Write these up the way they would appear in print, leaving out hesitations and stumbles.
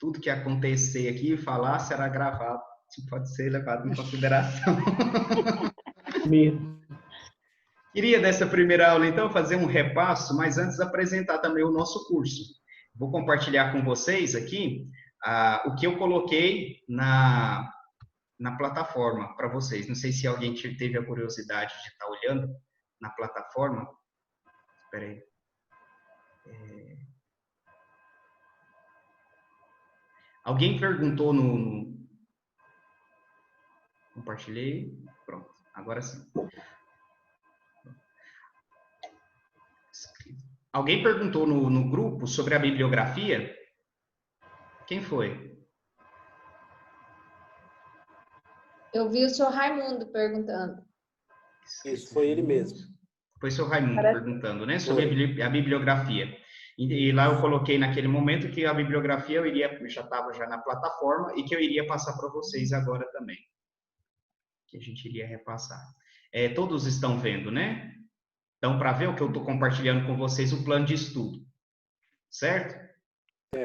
tudo que acontecer aqui e falar será gravado, pode ser levado em consideração. Mesmo. Queria, nessa primeira aula, então, fazer um repasso, mas antes apresentar também o nosso curso. Vou compartilhar com vocês aqui o que eu coloquei na plataforma para vocês. Não sei se alguém teve a curiosidade de estar olhando na plataforma. Espera aí. Alguém perguntou no... Compartilhei. Pronto. Agora sim. Alguém perguntou no grupo sobre a bibliografia? Quem foi? Eu vi o senhor Raimundo perguntando. Isso, foi ele mesmo. Foi o senhor Raimundo perguntando, né? Sobre a bibliografia. E lá eu coloquei naquele momento que a bibliografia já estava já na plataforma e que eu iria passar para vocês agora também. Que a gente iria repassar. Todos estão vendo, né? Então, para ver o que eu estou compartilhando com vocês, o plano de estudo. Certo?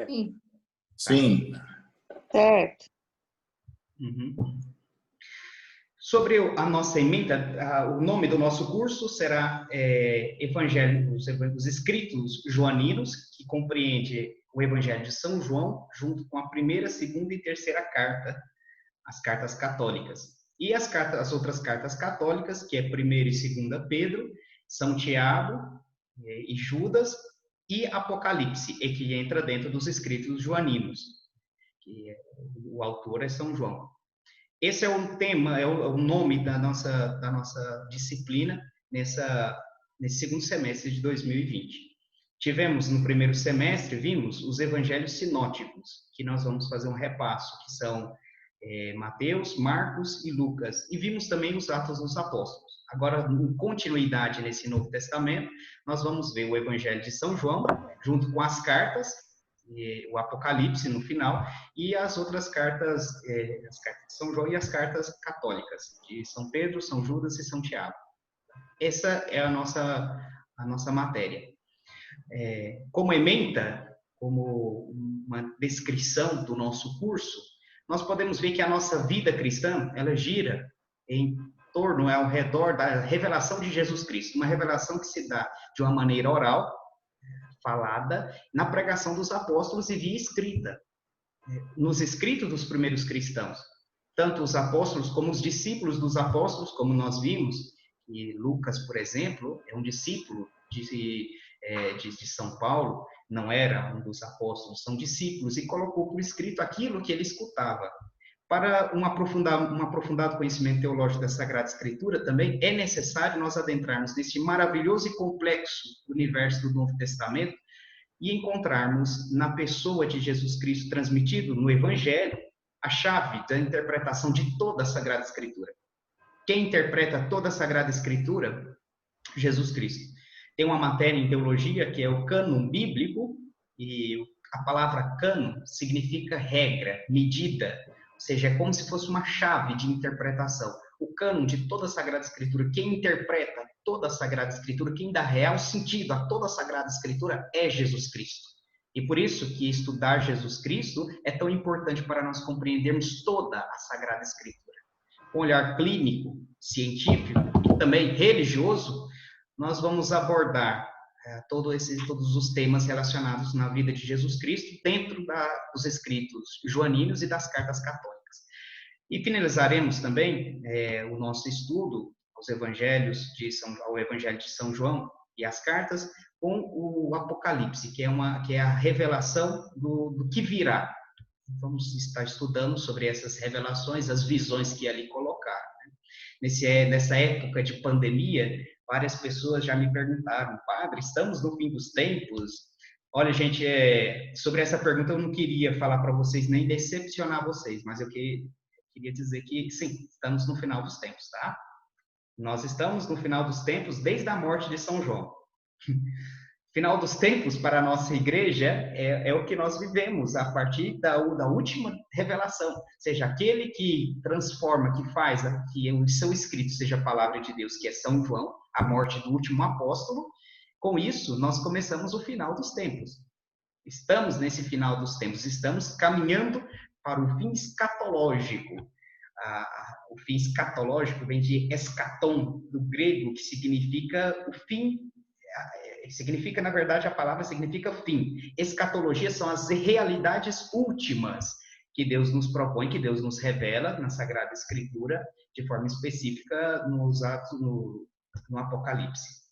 Sim. Sim. Certo. Uhum. Sobre a nossa emenda, o nome do nosso curso será os Escritos Joaninos, que compreende o Evangelho de São João, junto com a primeira, segunda e terceira carta, as cartas católicas. E as outras cartas católicas, que é 1ª e 2ª Pedro, São Tiago e Judas, e Apocalipse, e que entra dentro dos Escritos Joaninos, que o autor é São João. Esse é o tema, é o nome da nossa disciplina nesse segundo semestre de 2020. Tivemos no primeiro semestre, vimos os evangelhos sinóticos, que nós vamos fazer um repasso, que são Mateus, Marcos e Lucas. E vimos também os Atos dos Apóstolos. Agora, em continuidade nesse Novo Testamento, nós vamos ver o Evangelho de São João, junto com as cartas, o Apocalipse no final, e as outras cartas, as cartas de São João e as cartas católicas, de São Pedro, São Judas e São Tiago. Essa é a nossa matéria. Como ementa, como uma descrição do nosso curso, nós podemos ver que a nossa vida cristã, ela gira em torno, ao redor da revelação de Jesus Cristo, uma revelação que se dá de uma maneira oral, falada, na pregação dos apóstolos e via escrita, nos escritos dos primeiros cristãos, tanto os apóstolos como os discípulos dos apóstolos, como nós vimos, e Lucas, por exemplo, é um discípulo de São Paulo, não era um dos apóstolos, são discípulos, e colocou por escrito aquilo que ele escutava. Para um aprofundado conhecimento teológico da Sagrada Escritura, também é necessário nós adentrarmos nesse maravilhoso e complexo universo do Novo Testamento e encontrarmos na pessoa de Jesus Cristo transmitido no Evangelho a chave da interpretação de toda a Sagrada Escritura. Quem interpreta toda a Sagrada Escritura? Jesus Cristo. Tem uma matéria em teologia que é o cânon bíblico, e a palavra cânon significa regra, medida, ou seja, é como se fosse uma chave de interpretação. O cânon de toda a Sagrada Escritura, quem interpreta toda a Sagrada Escritura, quem dá real sentido a toda a Sagrada Escritura é Jesus Cristo. E por isso que estudar Jesus Cristo é tão importante para nós compreendermos toda a Sagrada Escritura. Com um olhar clínico, científico e também religioso, nós vamos abordar todos os temas relacionados na vida de Jesus Cristo dentro dos escritos joaninos e das cartas católicas. E finalizaremos também o nosso estudo ao Evangelho de São João e as cartas com o Apocalipse, que é a revelação do que virá. Vamos estar estudando sobre essas revelações, as visões que ali colocaram. Nessa época de pandemia, várias pessoas já me perguntaram: Padre, estamos no fim dos tempos? Olha, gente, sobre essa pergunta eu não queria falar para vocês, nem decepcionar vocês, mas eu queria dizer que, sim, estamos no final dos tempos, tá? Nós estamos no final dos tempos desde a morte de São João. Final dos tempos para a nossa igreja é o que nós vivemos a partir da última revelação, ou seja, aquele que transforma, que faz que o seu escrito seja a palavra de Deus, que é São João, a morte do último apóstolo. Com isso, nós começamos o final dos tempos. Estamos nesse final dos tempos, estamos caminhando para o fim escatológico. O fim escatológico vem de escatom, do grego, que significa o fim, significa, na verdade, a palavra significa fim. Escatologia são as realidades últimas que Deus nos propõe, que Deus nos revela na Sagrada Escritura, de forma específica no Apocalipse.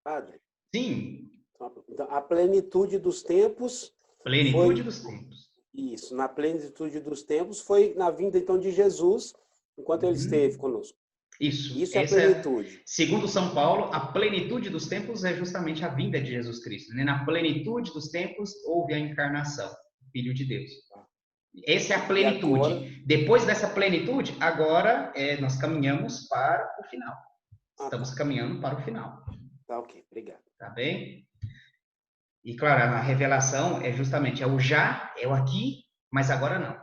Padre, Sim. então, a plenitude dos tempos... Plenitude dos tempos. Isso, na plenitude dos tempos foi na vinda, então, de Jesus, enquanto ele esteve conosco. Isso é a plenitude. Segundo São Paulo, a plenitude dos tempos é justamente a vinda de Jesus Cristo. Né? Na plenitude dos tempos houve a encarnação, Filho de Deus. Essa é a plenitude. Agora... Depois dessa plenitude, agora nós caminhamos para o final. Estamos caminhando para o final. Tá, ok. Obrigado. Tá bem? E, claro, a revelação é justamente o já, é o aqui, mas agora não.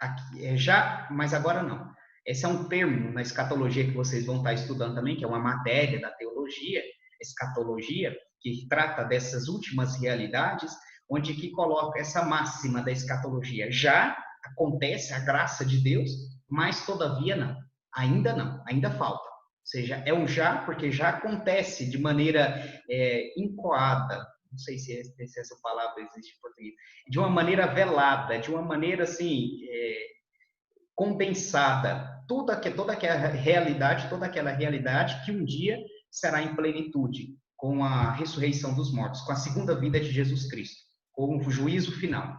Aqui é já, mas agora não. Esse é um termo na escatologia que vocês vão estar estudando também, que é uma matéria da teologia, escatologia, que trata dessas últimas realidades, onde que coloca essa máxima da escatologia. Já acontece a graça de Deus, mas todavia não. Ainda falta. Ou seja, é um já, porque já acontece de maneira incoada, não sei se essa palavra existe em português, de uma maneira velada, de uma maneira assim, condensada, toda aquela realidade que um dia será em plenitude, com a ressurreição dos mortos, com a segunda vinda de Jesus Cristo, com o juízo final.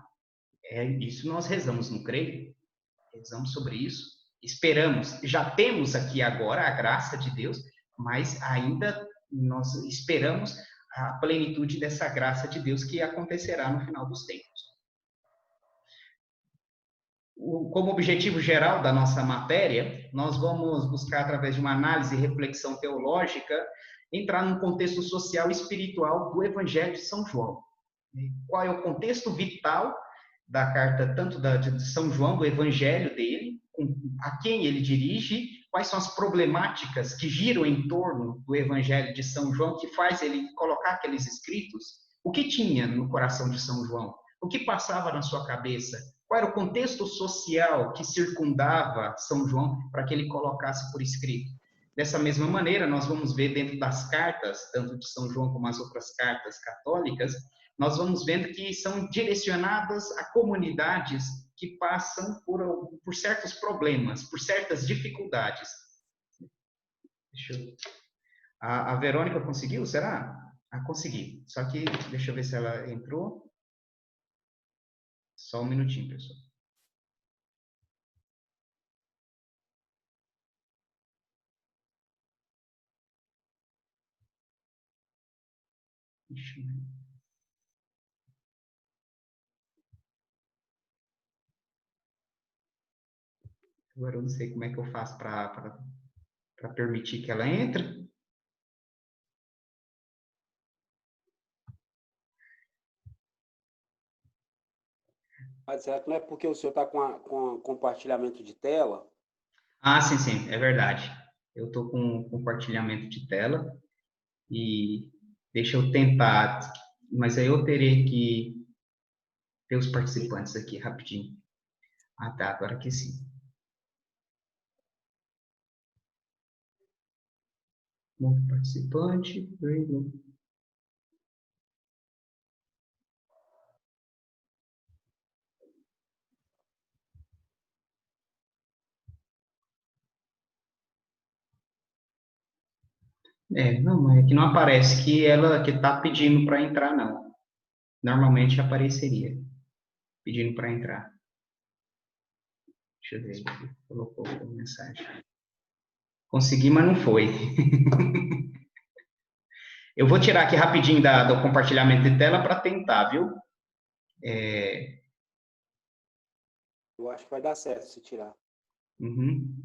Isso nós rezamos, não creio? Rezamos sobre isso, esperamos, já temos aqui agora a graça de Deus, mas ainda nós esperamos a plenitude dessa graça de Deus que acontecerá no final dos tempos. Como objetivo geral da nossa matéria, nós vamos buscar, através de uma análise e reflexão teológica, entrar num contexto social e espiritual do Evangelho de São João. Qual é o contexto vital da carta, tanto de São João, do Evangelho dele, a quem ele dirige, quais são as problemáticas que giram em torno do Evangelho de São João, que faz ele colocar aqueles escritos, o que tinha no coração de São João, o que passava na sua cabeça, qual era o contexto social que circundava São João para que ele colocasse por escrito. Dessa mesma maneira, nós vamos ver dentro das cartas, tanto de São João como as outras cartas católicas, nós vamos vendo que são direcionadas a comunidades que passam por certos problemas, por certas dificuldades. A Verônica conseguiu, será? Consegui. Só que, deixa eu ver se ela entrou. Só um minutinho, pessoal. Agora eu não sei como é que eu faço para permitir que ela entre. Mas será que não é porque o senhor está com compartilhamento de tela? Ah, sim, é verdade. Eu estou com compartilhamento de tela e deixa eu tentar, mas aí eu terei que ter os participantes aqui rapidinho. Ah, tá, agora que sim. Novo participante. Não, é que não aparece que ela que está pedindo para entrar, não. Normalmente apareceria pedindo para entrar. Deixa eu ver aqui. Colocou mensagem. Consegui, mas não foi. Eu vou tirar aqui rapidinho do compartilhamento de tela para tentar, viu? Eu acho que vai dar certo se tirar. Uhum.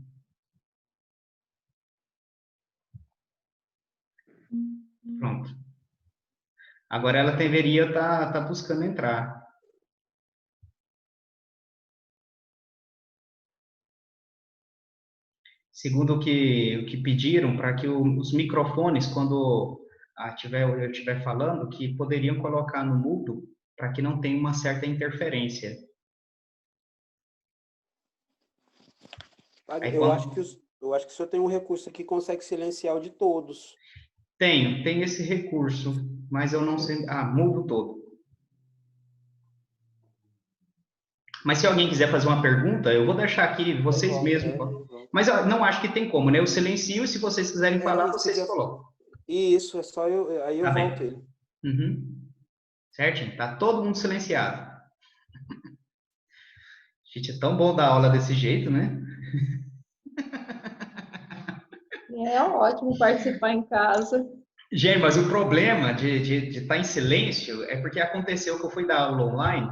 Pronto. Agora ela deveria estar buscando entrar. Segundo o que pediram, para que os microfones, quando eu estiver falando, que poderiam colocar no mudo para que não tenha uma certa interferência. Padre, Aí, eu acho que o senhor tem um recurso aqui que consegue silenciar o de todos. Tenho esse recurso, mas eu não sei... mudo todo. Mas se alguém quiser fazer uma pergunta, eu vou deixar aqui, vocês mesmos. Mas eu não acho que tem como, né? Eu silencio e se vocês quiserem falar, vocês colocam. Isso, é só eu, aí eu Tá volto bem. ele. Uhum. Certinho? Tá todo mundo silenciado. Gente, é tão bom dar aula desse jeito, né? É ótimo participar em casa. Gente, mas o problema de estar em silêncio é porque aconteceu que eu fui dar aula online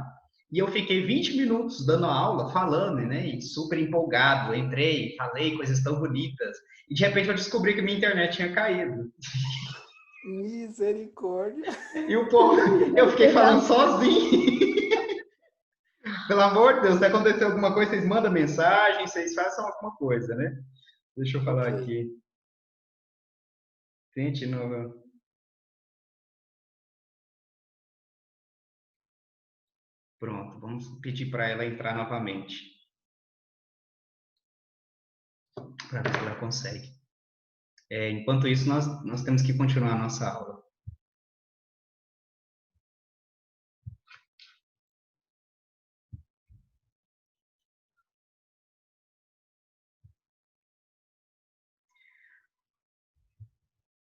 e eu fiquei 20 minutos dando a aula, falando, né? E super empolgado. Entrei, falei coisas tão bonitas. E de repente eu descobri que minha internet tinha caído. Misericórdia. E o povo, eu fiquei falando sozinho. Pelo amor de Deus, se acontecer alguma coisa, vocês mandam mensagem, vocês façam alguma coisa, né? Deixa eu falar aqui. Tente novo. Pronto, vamos pedir para ela entrar novamente. Para ver se ela consegue. Enquanto isso, nós temos que continuar a nossa aula.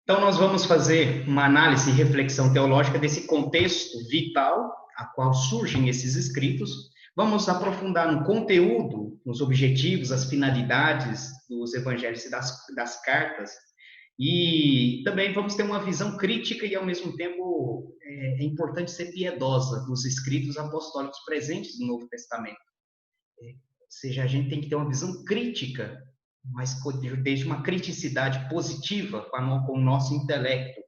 Então, nós vamos fazer uma análise e reflexão teológica desse contexto vital a qual surgem esses escritos. Vamos aprofundar no conteúdo, nos objetivos, as finalidades dos evangelhos e das cartas. E também vamos ter uma visão crítica e, ao mesmo tempo, é importante ser piedosa dos escritos apostólicos presentes no Novo Testamento. Ou seja, a gente tem que ter uma visão crítica, mas desde uma criticidade positiva com o nosso intelecto.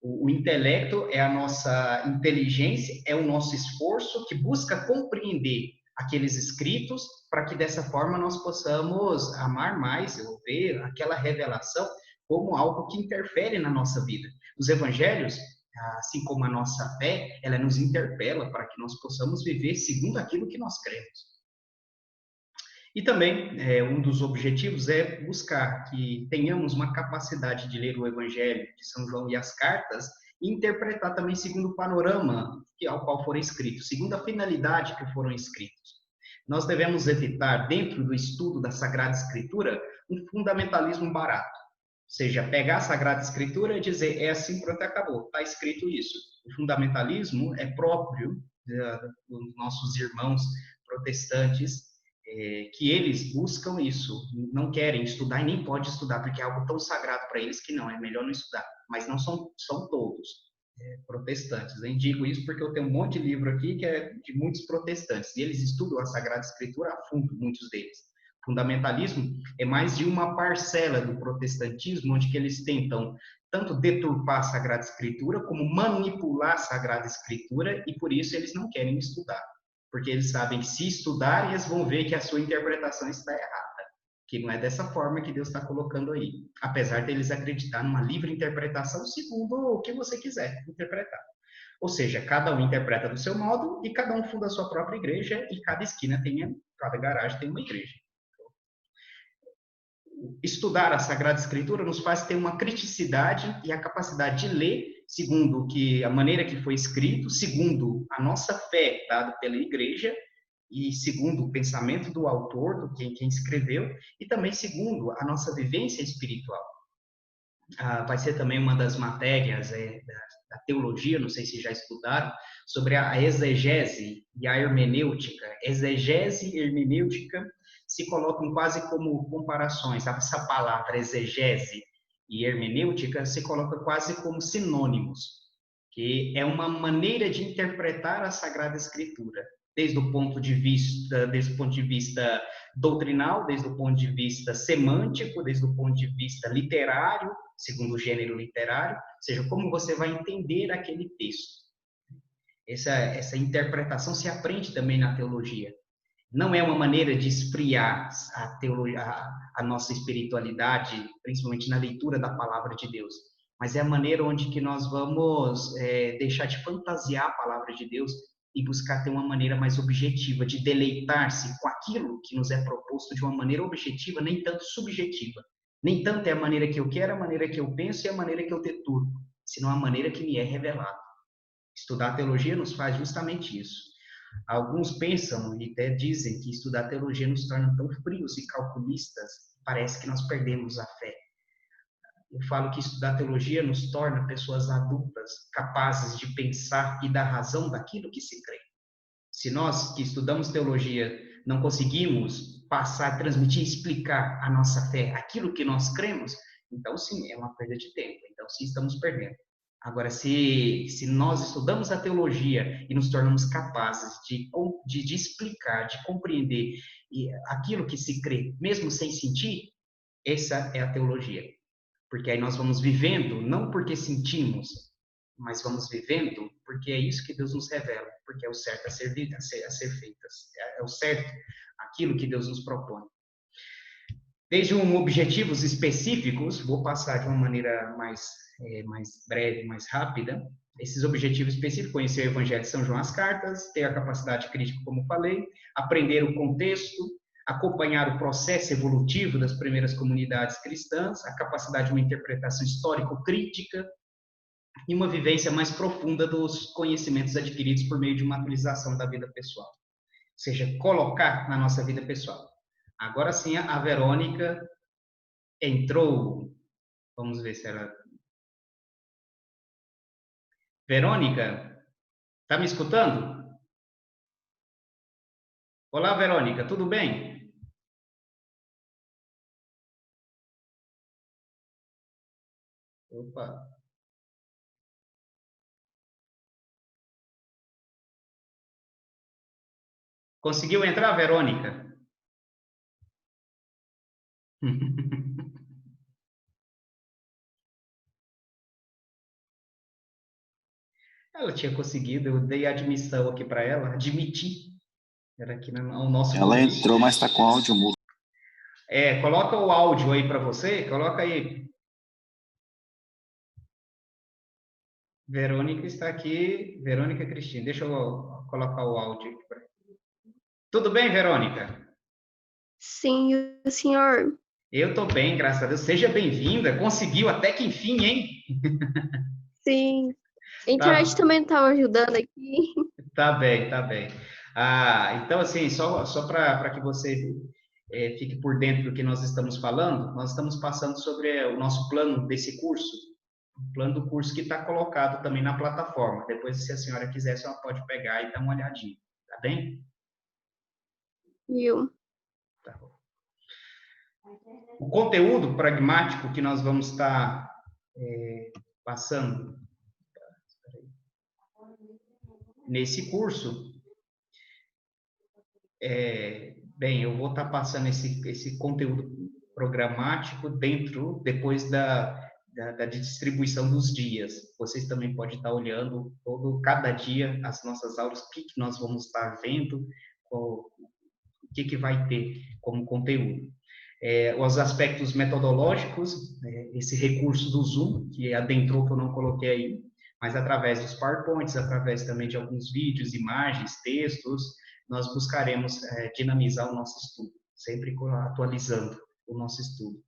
O intelecto é a nossa inteligência, é o nosso esforço que busca compreender aqueles escritos para que dessa forma nós possamos amar mais, ou ver aquela revelação como algo que interfere na nossa vida. Os evangelhos, assim como a nossa fé, ela nos interpela para que nós possamos viver segundo aquilo que nós cremos. E também, um dos objetivos é buscar que tenhamos uma capacidade de ler o Evangelho de São João e as cartas e interpretar também segundo o panorama ao qual foram escritos, segundo a finalidade que foram escritos. Nós devemos evitar, dentro do estudo da Sagrada Escritura, um fundamentalismo barato. Ou seja, pegar a Sagrada Escritura e dizer, é assim, pronto, acabou, está escrito isso. O fundamentalismo é próprio dos nossos irmãos protestantes, que eles buscam isso, não querem estudar e nem podem estudar, porque é algo tão sagrado para eles que não, é melhor não estudar. Mas não são todos protestantes. Eu digo isso porque eu tenho um monte de livro aqui que é de muitos protestantes, e eles estudam a Sagrada Escritura a fundo, muitos deles. Fundamentalismo é mais de uma parcela do protestantismo, onde que eles tentam tanto deturpar a Sagrada Escritura, como manipular a Sagrada Escritura, e por isso eles não querem estudar. Porque eles sabem que se estudarem, eles vão ver que a sua interpretação está errada, que não é dessa forma que Deus está colocando aí, apesar de eles acreditar numa livre interpretação segundo o que você quiser interpretar. Ou seja, cada um interpreta do seu modo e cada um funda a sua própria igreja e cada esquina cada garagem tem uma igreja. Estudar a Sagrada Escritura nos faz ter uma criticidade e a capacidade de ler segundo a maneira que foi escrito, segundo a nossa fé dada pela igreja e segundo o pensamento do autor, quem escreveu, e também segundo a nossa vivência espiritual. Vai ser também uma das matérias da teologia, não sei se já estudaram, sobre a exegese e a hermenêutica. Exegese e hermenêutica se colocam quase como comparações. Essa palavra exegese e hermenêutica se coloca quase como sinônimos, que é uma maneira de interpretar a Sagrada Escritura, desde o ponto de vista doutrinal, desde o ponto de vista semântico, desde o ponto de vista literário, segundo o gênero literário, ou seja, como você vai entender aquele texto. Essa interpretação se aprende também na teologia. Não é uma maneira de esfriar a nossa espiritualidade, principalmente na leitura da palavra de Deus, mas é a maneira onde que nós vamos deixar de fantasiar a palavra de Deus e buscar ter uma maneira mais objetiva, de deleitar-se com aquilo que nos é proposto de uma maneira objetiva, nem tanto subjetiva. Nem tanto é a maneira que eu quero, a maneira que eu penso e a maneira que eu deturpo, senão a maneira que me é revelada. Estudar teologia nos faz justamente isso. Alguns pensam e até dizem que estudar teologia nos torna tão frios e calculistas, parece que nós perdemos a fé. Eu falo que estudar teologia nos torna pessoas adultas, capazes de pensar e dar razão daquilo que se crê. Se nós que estudamos teologia não conseguimos passar, transmitir, explicar a nossa fé, aquilo que nós cremos, então sim, é uma perda de tempo. Então sim, estamos perdendo. Agora, se nós estudamos a teologia e nos tornamos capazes de explicar, de compreender aquilo que se crê, mesmo sem sentir, essa é a teologia. Porque aí nós vamos vivendo, não porque sentimos, mas vamos vivendo porque é isso que Deus nos revela, porque é o certo a ser feito, é o certo aquilo que Deus nos propõe. Desde objetivos específicos, vou passar de uma maneira mais breve, mais rápida. Esses objetivos específicos: conhecer o Evangelho de São João, as cartas, ter a capacidade crítica, como falei, aprender o contexto, acompanhar o processo evolutivo das primeiras comunidades cristãs, a capacidade de uma interpretação histórico-crítica e uma vivência mais profunda dos conhecimentos adquiridos por meio de uma atualização da vida pessoal. Ou seja, colocar na nossa vida pessoal. Agora sim, a Verônica entrou. Vamos ver se ela... Verônica, está me escutando? Olá, Verônica, tudo bem? Opa. Conseguiu entrar, Verônica? Ela tinha conseguido, eu dei admissão aqui para ela, admiti. Era aqui no nosso Ela curso. entrou, mas está com áudio mudo. Coloca o áudio aí para você, coloca aí. Verônica está aqui, Verônica Cristina. Deixa eu colocar o áudio aqui. Tudo bem, Verônica? Sim, e o senhor? Eu estou bem, graças a Deus. Seja bem-vinda. Conseguiu até que enfim, hein? Sim. A internet também estava ajudando aqui. Tá bem, tá bem. Então, assim, só para que você fique por dentro do que nós estamos falando, nós estamos passando sobre o nosso plano desse curso, o plano do curso que está colocado também na plataforma. Depois, se a senhora quiser, a senhora pode pegar e dar uma olhadinha, tá bem? Viu? Tá bom. O conteúdo pragmático que nós vamos estar passando nesse curso, bem, eu vou estar passando esse conteúdo programático depois da distribuição dos dias. Vocês também podem estar olhando cada dia as nossas aulas, o que nós vamos estar vendo, o que vai ter como conteúdo. Os aspectos metodológicos, esse recurso do Zoom, que adentrou, que eu não coloquei aí, mas através dos PowerPoints, através também de alguns vídeos, imagens, textos, nós buscaremos dinamizar o nosso estudo, sempre atualizando o nosso estudo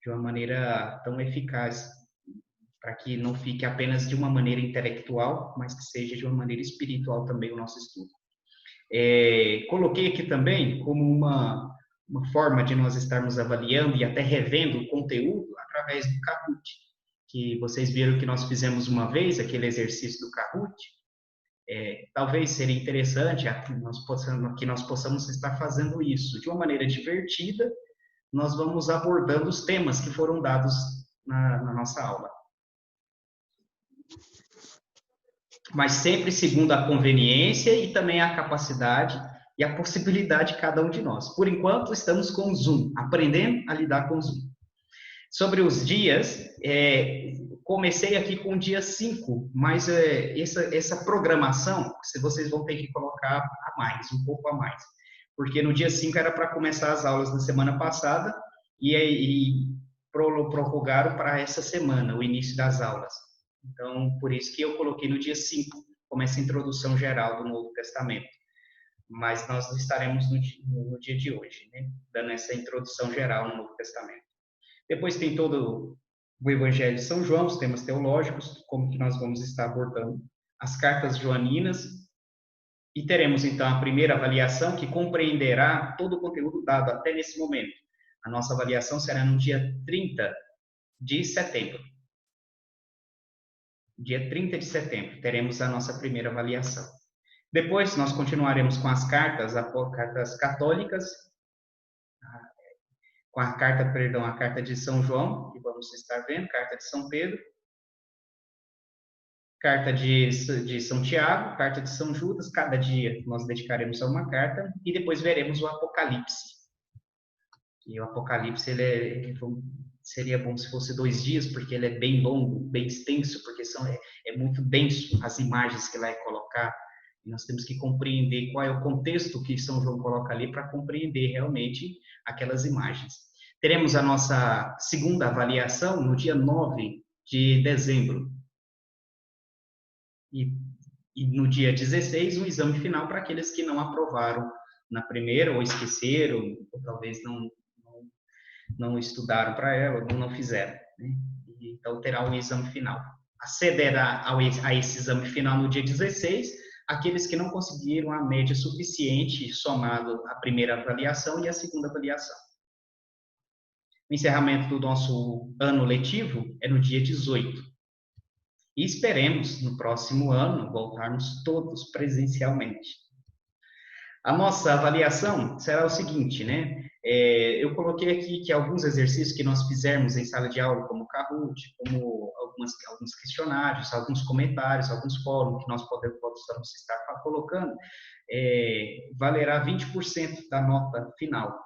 de uma maneira tão eficaz, para que não fique apenas de uma maneira intelectual, mas que seja de uma maneira espiritual também o nosso estudo. Coloquei aqui também como uma forma de nós estarmos avaliando e até revendo o conteúdo através do Kahoot, que vocês viram que nós fizemos uma vez, aquele exercício do Kahoot. Talvez seria interessante que nós possamos estar fazendo isso de uma maneira divertida. Nós vamos abordando os temas que foram dados na nossa aula. Mas sempre segundo a conveniência e também a capacidade e a possibilidade de cada um de nós. Por enquanto, estamos com o Zoom, aprendendo a lidar com o Zoom. Sobre os dias, comecei aqui com o dia 5, mas essa programação, vocês vão ter que colocar um pouco a mais. Porque no dia 5 era para começar as aulas na semana passada, e prorrogaram para essa semana, o início das aulas. Então, por isso que eu coloquei no dia 5, como essa introdução geral do Novo Testamento. Mas nós estaremos no dia de hoje, né? Dando essa introdução geral no Novo Testamento. Depois tem todo o Evangelho de São João, os temas teológicos, como que nós vamos estar abordando as cartas joaninas, e teremos então a primeira avaliação que compreenderá todo o conteúdo dado até nesse momento. A nossa avaliação será no dia 30 de setembro. Dia 30 de setembro teremos a nossa primeira avaliação. Depois nós continuaremos com as cartas católicas, com a carta de São João, que vamos estar vendo, carta de São Pedro, carta de São Tiago, carta de São Judas. Cada dia nós dedicaremos a uma carta, e depois veremos o Apocalipse. E o Apocalipse, seria bom se fosse 2 dias, porque ele é bem longo, bem extenso, porque é muito denso as imagens que vai colocar. E nós temos que compreender qual é o contexto que São João coloca ali para compreender realmente aquelas imagens. Teremos a nossa segunda avaliação no dia 9 de dezembro. E no dia 16, um exame final para aqueles que não aprovaram na primeira, ou esqueceram, ou talvez não estudaram para ela, ou não fizeram, né? Então, terá o exame final. Acederá a esse exame final no dia 16, aqueles que não conseguiram a média suficiente, somado a primeira avaliação e a segunda avaliação. O encerramento do nosso ano letivo é no dia 18. E esperemos, no próximo ano, voltarmos todos presencialmente. A nossa avaliação será o seguinte, né? Eu coloquei aqui que alguns exercícios que nós fizermos em sala de aula, como Kahoot, como alguns questionários, alguns comentários, alguns fóruns que nós possamos estar colocando, valerá 20% da nota final.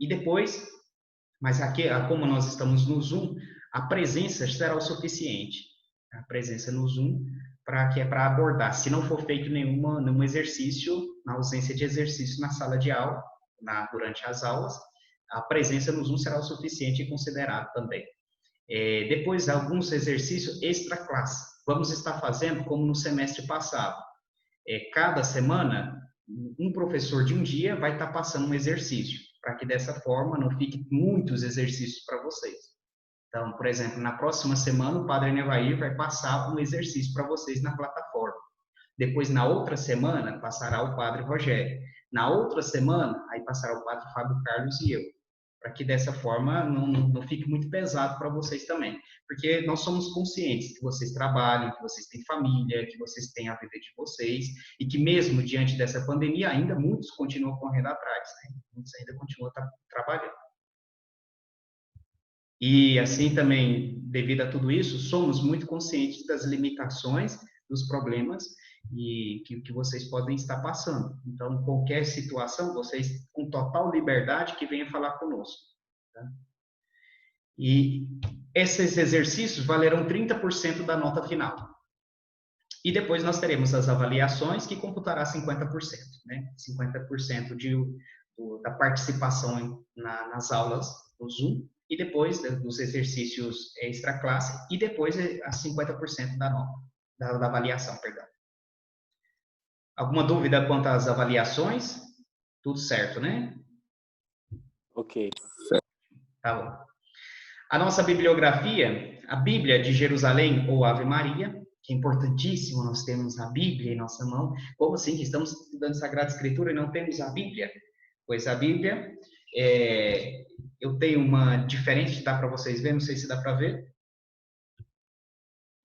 E depois, mas aqui, como nós estamos no Zoom, a presença será o suficiente. A presença no Zoom para abordar. Se não for feito nenhum exercício, na ausência de exercício na sala de aula, durante as aulas, a presença no Zoom será o suficiente e considerado também. Depois, alguns exercícios extra-classe. Vamos estar fazendo como no semestre passado. Cada semana, um professor de um dia vai estar passando um exercício, para que dessa forma não fique muitos exercícios para vocês. Então, por exemplo, na próxima semana, o Padre Nevair vai passar um exercício para vocês na plataforma. Depois, na outra semana, passará o Padre Rogério. Na outra semana, aí passará o Padre Fábio Carlos e eu. Para que dessa forma não fique muito pesado para vocês também. Porque nós somos conscientes que vocês trabalham, que vocês têm família, que vocês têm a vida de vocês, e que mesmo diante dessa pandemia, ainda muitos continuam correndo atrás, né? Muitos ainda continuam trabalhando. E assim também, devido a tudo isso, somos muito conscientes das limitações, dos problemas e que vocês podem estar passando. Então, qualquer situação, vocês, com total liberdade, que venham falar conosco. Tá? E esses exercícios valerão 30% da nota final. E depois nós teremos as avaliações, que computará 50%, né? 50% da participação nas aulas do Zoom, e depois dos exercícios extra-classe, e depois a 50% da nota, da avaliação, perdão. Alguma dúvida quanto às avaliações? Tudo certo, né? Ok. Tá bom. A nossa bibliografia, a Bíblia de Jerusalém ou Ave Maria, que é importantíssimo, nós temos a Bíblia em nossa mão. Como assim que estamos estudando Sagrada Escritura e não temos a Bíblia? Pois a Bíblia, eu tenho uma diferente, dá para vocês verem, não sei se dá para ver.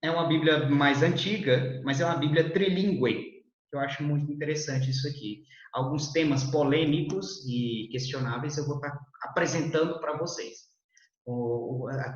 É uma Bíblia mais antiga, mas é uma Bíblia trilingüe. Eu acho muito interessante isso aqui. Alguns temas polêmicos e questionáveis eu vou estar apresentando para vocês.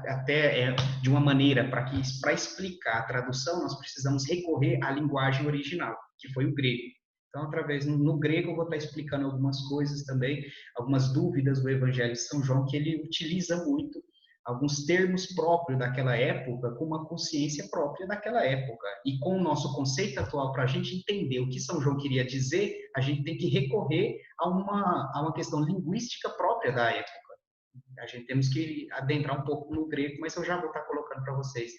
Até de uma maneira, para explicar a tradução, nós precisamos recorrer à linguagem original, que foi o grego. Então, através no grego, eu vou estar explicando algumas coisas também, algumas dúvidas do Evangelho de São João, que ele utiliza muito, alguns termos próprios daquela época, com uma consciência própria daquela época. E com o nosso conceito atual, para a gente entender o que São João queria dizer, a gente tem que recorrer a uma questão linguística própria da época. A gente temos que adentrar um pouco no grego, mas eu já vou estar colocando para vocês.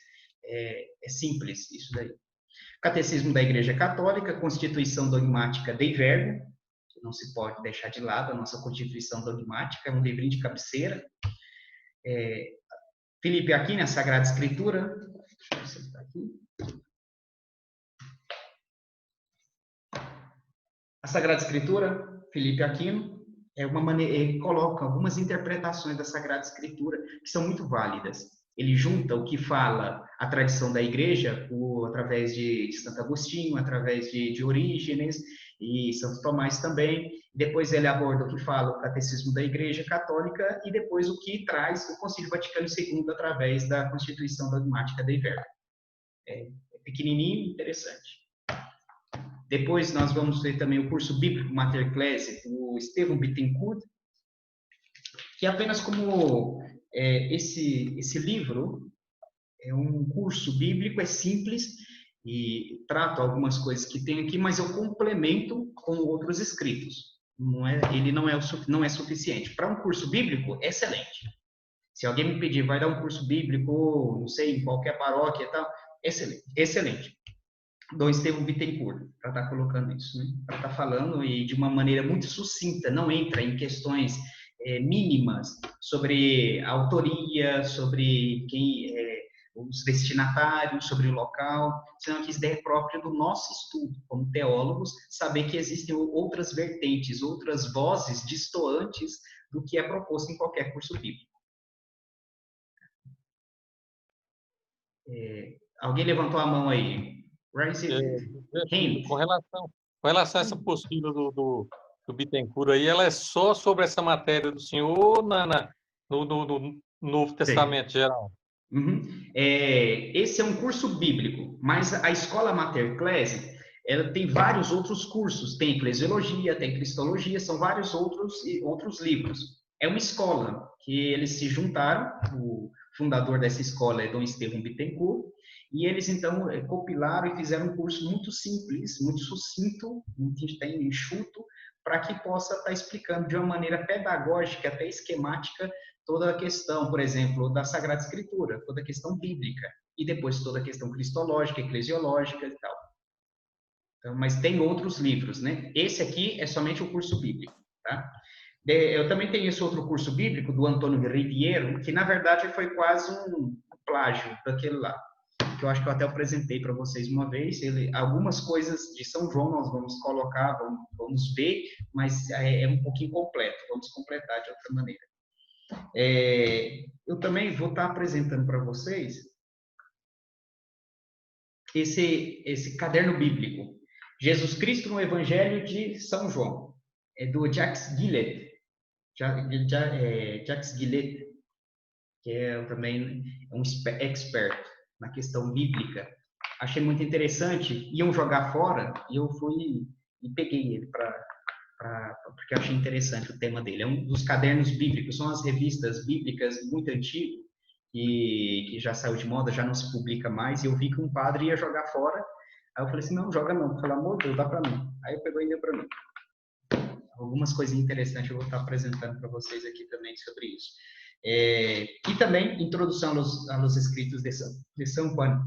É simples isso daí. Catecismo da Igreja Católica, Constituição Dogmática Dei Verbo, que não se pode deixar de lado, a nossa Constituição Dogmática, é um livrinho de cabeceira. Filipe Aquino, a Sagrada Escritura. Deixa eu ver se ele está aqui. A Sagrada Escritura, Filipe Aquino, ele coloca algumas interpretações da Sagrada Escritura que são muito válidas. Ele junta o que fala a tradição da Igreja, através de Santo Agostinho, através de Orígenes e Santo Tomás também. Depois ele aborda o que fala o Catecismo da Igreja Católica e depois o que traz o Concílio Vaticano II através da Constituição Dogmática Dei Verbo. É pequenininho, interessante. Depois nós vamos ver também o curso bíblico Mater Ecclesiae, do Estevão Bittencourt, que apenas como esse livro é um curso bíblico, é simples e trato algumas coisas que tem aqui, mas eu complemento com outros escritos. Ele não é suficiente. Para um curso bíblico, excelente. Se alguém me pedir, vai dar um curso bíblico, não sei, em qualquer paróquia e tal, excelente. Excelente. Dom Estevão Bittencourt, para estar colocando isso, né? Para estar falando e de uma maneira muito sucinta, não entra em questões mínimas sobre a autoria, sobre os destinatários, sobre o local, senão que isso é próprio do nosso estudo, como teólogos, saber que existem outras vertentes, outras vozes distoantes do que é proposto em qualquer curso bíblico. Alguém levantou a mão aí? Com relação a essa postura do Bittencourt aí, ela é só sobre essa matéria do senhor no Novo Testamento geral? Uhum. Esse é um curso bíblico, mas a Escola Mater Ecclesiae, ela tem vários outros cursos, tem Eclesiologia, tem Cristologia, são vários outros livros. É uma escola que eles se juntaram, o fundador dessa escola é Dom Estevão Bittencourt, e eles, então, compilaram e fizeram um curso muito simples, muito sucinto, muito enxuto, para que possa estar explicando de uma maneira pedagógica, até esquemática, toda a questão, por exemplo, da Sagrada Escritura, toda a questão bíblica, e depois toda a questão cristológica, eclesiológica e tal. Então, mas tem outros livros, né? Esse aqui é somente o curso bíblico, tá? Eu também tenho esse outro curso bíblico, do Antônio Riviero, que, na verdade, foi quase um plágio daquele lá, que eu acho que eu até apresentei para vocês uma vez. Algumas coisas de São João nós vamos colocar, vamos ver, mas é um pouquinho completo, vamos completar de outra maneira. Eu também vou estar apresentando para vocês esse caderno bíblico, Jesus Cristo no Evangelho de São João, do Jacques Guillet, que também um expert na questão bíblica. Achei muito interessante, iam jogar fora, e eu fui e peguei ele porque eu achei interessante o tema dele. É um dos cadernos bíblicos, são as revistas bíblicas muito antigas, que já saiu de moda, já não se publica mais, e eu vi que um padre ia jogar fora, aí eu falei assim, não, joga não, pelo amor de Deus, dá para mim. Aí eu pegou e deu para mim. Algumas coisas interessantes eu vou estar apresentando para vocês aqui também sobre isso. E também, introdução aos escritos de São Juan,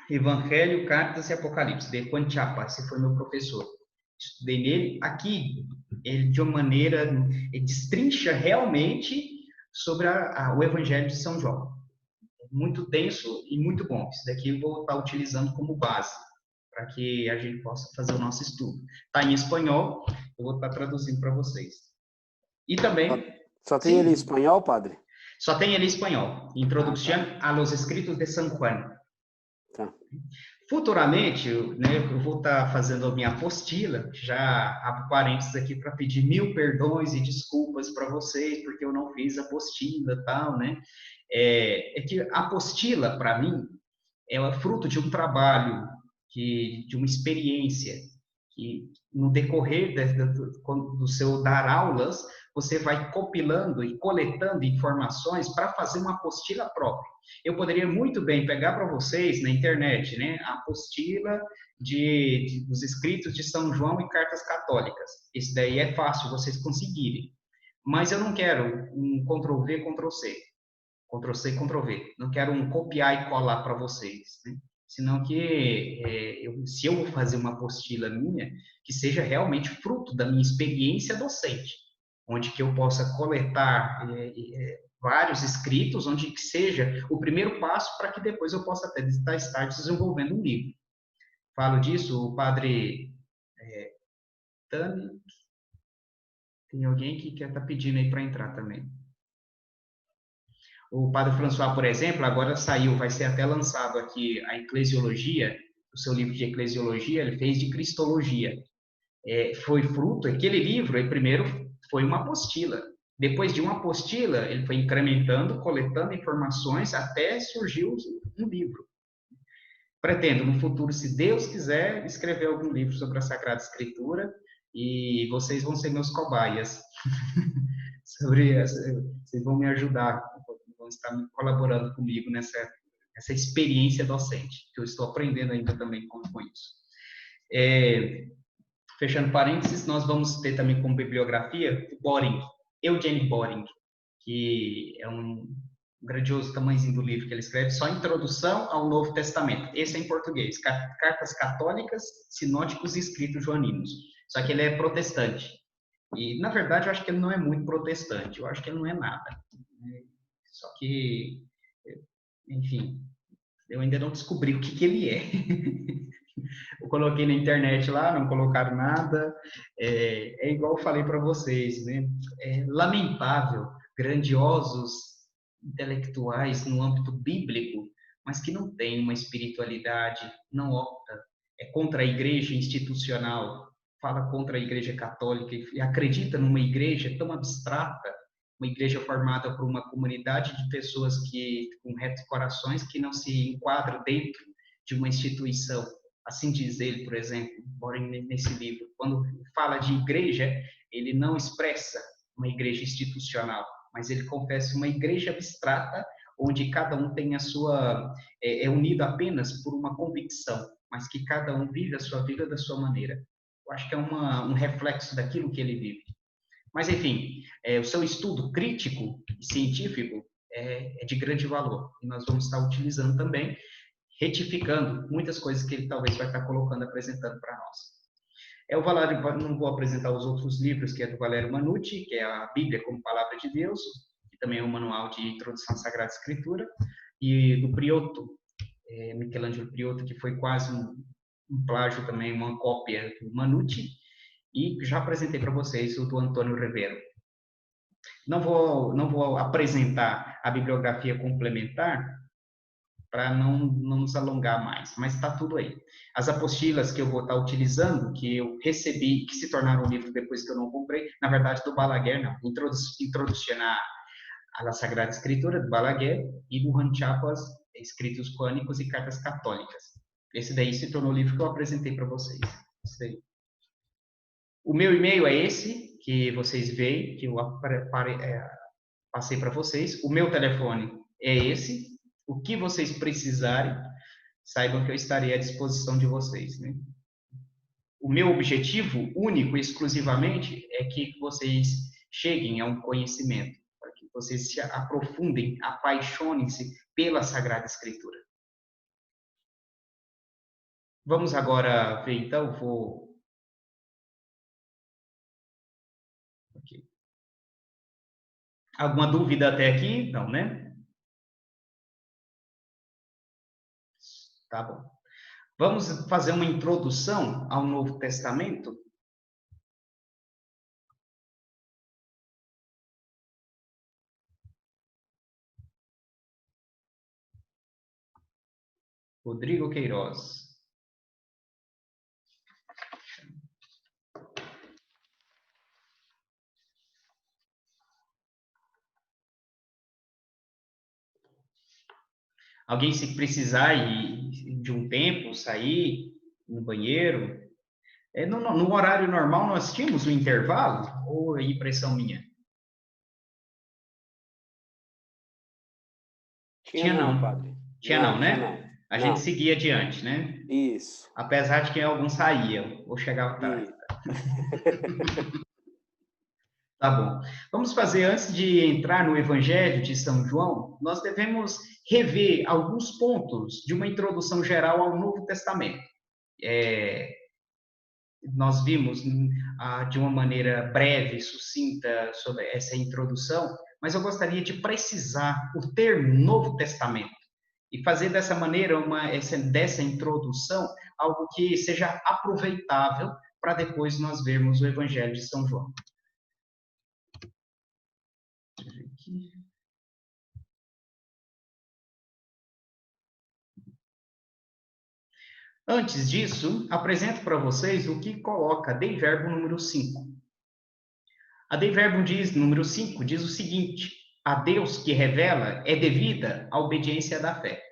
Evangelho, Cartas e Apocalipse, de Juan Chapa, esse foi meu professor. Estudei nele. Aqui, ele de uma maneira, ele destrincha realmente sobre o Evangelho de São João. Muito denso e muito bom. Isso daqui eu vou estar utilizando como base, para que a gente possa fazer o nosso estudo. Está em espanhol, eu vou estar traduzindo para vocês. E também... Só tem ele em espanhol, padre? Só tem ele em espanhol. Introdução a los escritos de San Juan. Tá. Futuramente, né, eu vou estar fazendo a minha apostila, já abro parênteses aqui para pedir 1000 perdões e desculpas para vocês, porque eu não fiz a apostila e tal, né? É que a apostila, para mim, é fruto de um trabalho, de uma experiência, que no decorrer do seu dar aulas, você vai compilando e coletando informações para fazer uma apostila própria. Eu poderia muito bem pegar para vocês na internet, né, a apostila dos escritos de São João e cartas católicas. Isso daí é fácil vocês conseguirem. mas eu não quero um Ctrl+V, Ctrl+C. Ctrl+C, Ctrl+V. Não quero um copiar e colar para vocês, né? Senão que, se eu vou fazer uma apostila minha, que seja realmente fruto da minha experiência docente, onde que eu possa coletar vários escritos, onde que seja o primeiro passo para que depois eu possa até estar desenvolvendo um livro. Falo disso, o padre Tami, tem alguém que está pedindo aí para entrar também. O padre François, por exemplo, agora saiu, vai ser até lançado aqui a Eclesiologia, o seu livro de Eclesiologia, ele fez de Cristologia. Foi fruto, aquele livro, ele primeiro foi uma apostila. Depois de uma apostila, ele foi incrementando, coletando informações, até surgiu um livro. Pretendo, no futuro, se Deus quiser, escrever algum livro sobre a Sagrada Escritura, e vocês vão ser meus cobaias. Vocês vão me ajudar, vão estar colaborando comigo nessa experiência docente, que eu estou aprendendo ainda também com isso. Fechando parênteses, nós vamos ter também como bibliografia Boring, Eugene Boring, que é um grandioso tamanhozinho do livro que ele escreve, só Introdução ao Novo Testamento. Esse é em português, Cartas Católicas, Sinóticos e Escritos Joaninos. Só que ele é protestante. E, na verdade, eu acho que ele não é muito protestante, eu acho que ele não é nada. Só que, enfim, eu ainda não descobri o que ele é. Eu coloquei na internet lá, não colocaram nada. É igual eu falei para vocês, né? É lamentável, grandiosos intelectuais no âmbito bíblico, mas que não têm uma espiritualidade, não opta, é contra a igreja institucional, fala contra a igreja católica e acredita numa igreja tão abstrata, uma igreja formada por uma comunidade de pessoas com retos corações que não se enquadram dentro de uma instituição. Assim diz ele, por exemplo, nesse livro. Quando fala de igreja, ele não expressa uma igreja institucional, mas ele confessa uma igreja abstrata, onde cada um tem a sua... é unido apenas por uma convicção, mas que cada um vive a sua vida da sua maneira. Eu acho que é um reflexo daquilo que ele vive. Mas, enfim, o seu estudo crítico e científico é de grande valor. E nós vamos estar utilizando também, retificando muitas coisas que ele talvez vai estar colocando, apresentando para nós. O Valério, não vou apresentar os outros livros, que é do Valério Manucci, que é a Bíblia como Palavra de Deus, que também é um manual de introdução à Sagrada Escritura, e do Priotto, Michelangelo Priotto, que foi quase um plágio também, uma cópia do Manucci, e já apresentei para vocês o do Antônio Rivero. Não vou apresentar a bibliografia complementar, para não nos alongar mais, mas está tudo aí. As apostilas que eu vou estar utilizando, que eu recebi, que se tornaram um livro depois que eu não comprei, na verdade do Balaguer, não, Introdução à Sagrada Escritura, do Balaguer, e do Juan Chiapas, Escritos Joânicos e Cartas Católicas. Esse daí se tornou o livro que eu apresentei para vocês. Esse daí. O meu e-mail é esse, que vocês veem, que eu passei para vocês. O meu telefone é esse. O que vocês precisarem, saibam que eu estarei à disposição de vocês, né? O meu objetivo, único e exclusivamente, é que vocês cheguem a um conhecimento, para que vocês se aprofundem, apaixonem-se pela Sagrada Escritura. Vamos agora ver, então, Okay. Alguma dúvida até aqui? Não, né? Tá bom. Vamos fazer uma introdução ao Novo Testamento? Rodrigo Queiroz. Alguém, se precisar ir de um tempo, sair no banheiro. No horário normal, nós tínhamos um intervalo? Ou é impressão minha? Tinha não, padre. Tinha não, né? Não. A gente seguia adiante, né? Isso. Apesar de que alguns saíam ou chegavam tarde. Tá bom. Vamos fazer, antes de entrar no Evangelho de São João, nós devemos rever alguns pontos de uma introdução geral ao Novo Testamento. Nós vimos de uma maneira breve, sucinta, sobre essa introdução, mas eu gostaria de precisar o termo Novo Testamento e fazer dessa maneira, dessa introdução, algo que seja aproveitável para depois nós vermos o Evangelho de São João. Antes disso, apresento para vocês o que coloca a Dei Verbo número 5. A Dei Verbo número 5, diz o seguinte: a Deus que revela é devida a obediência da fé.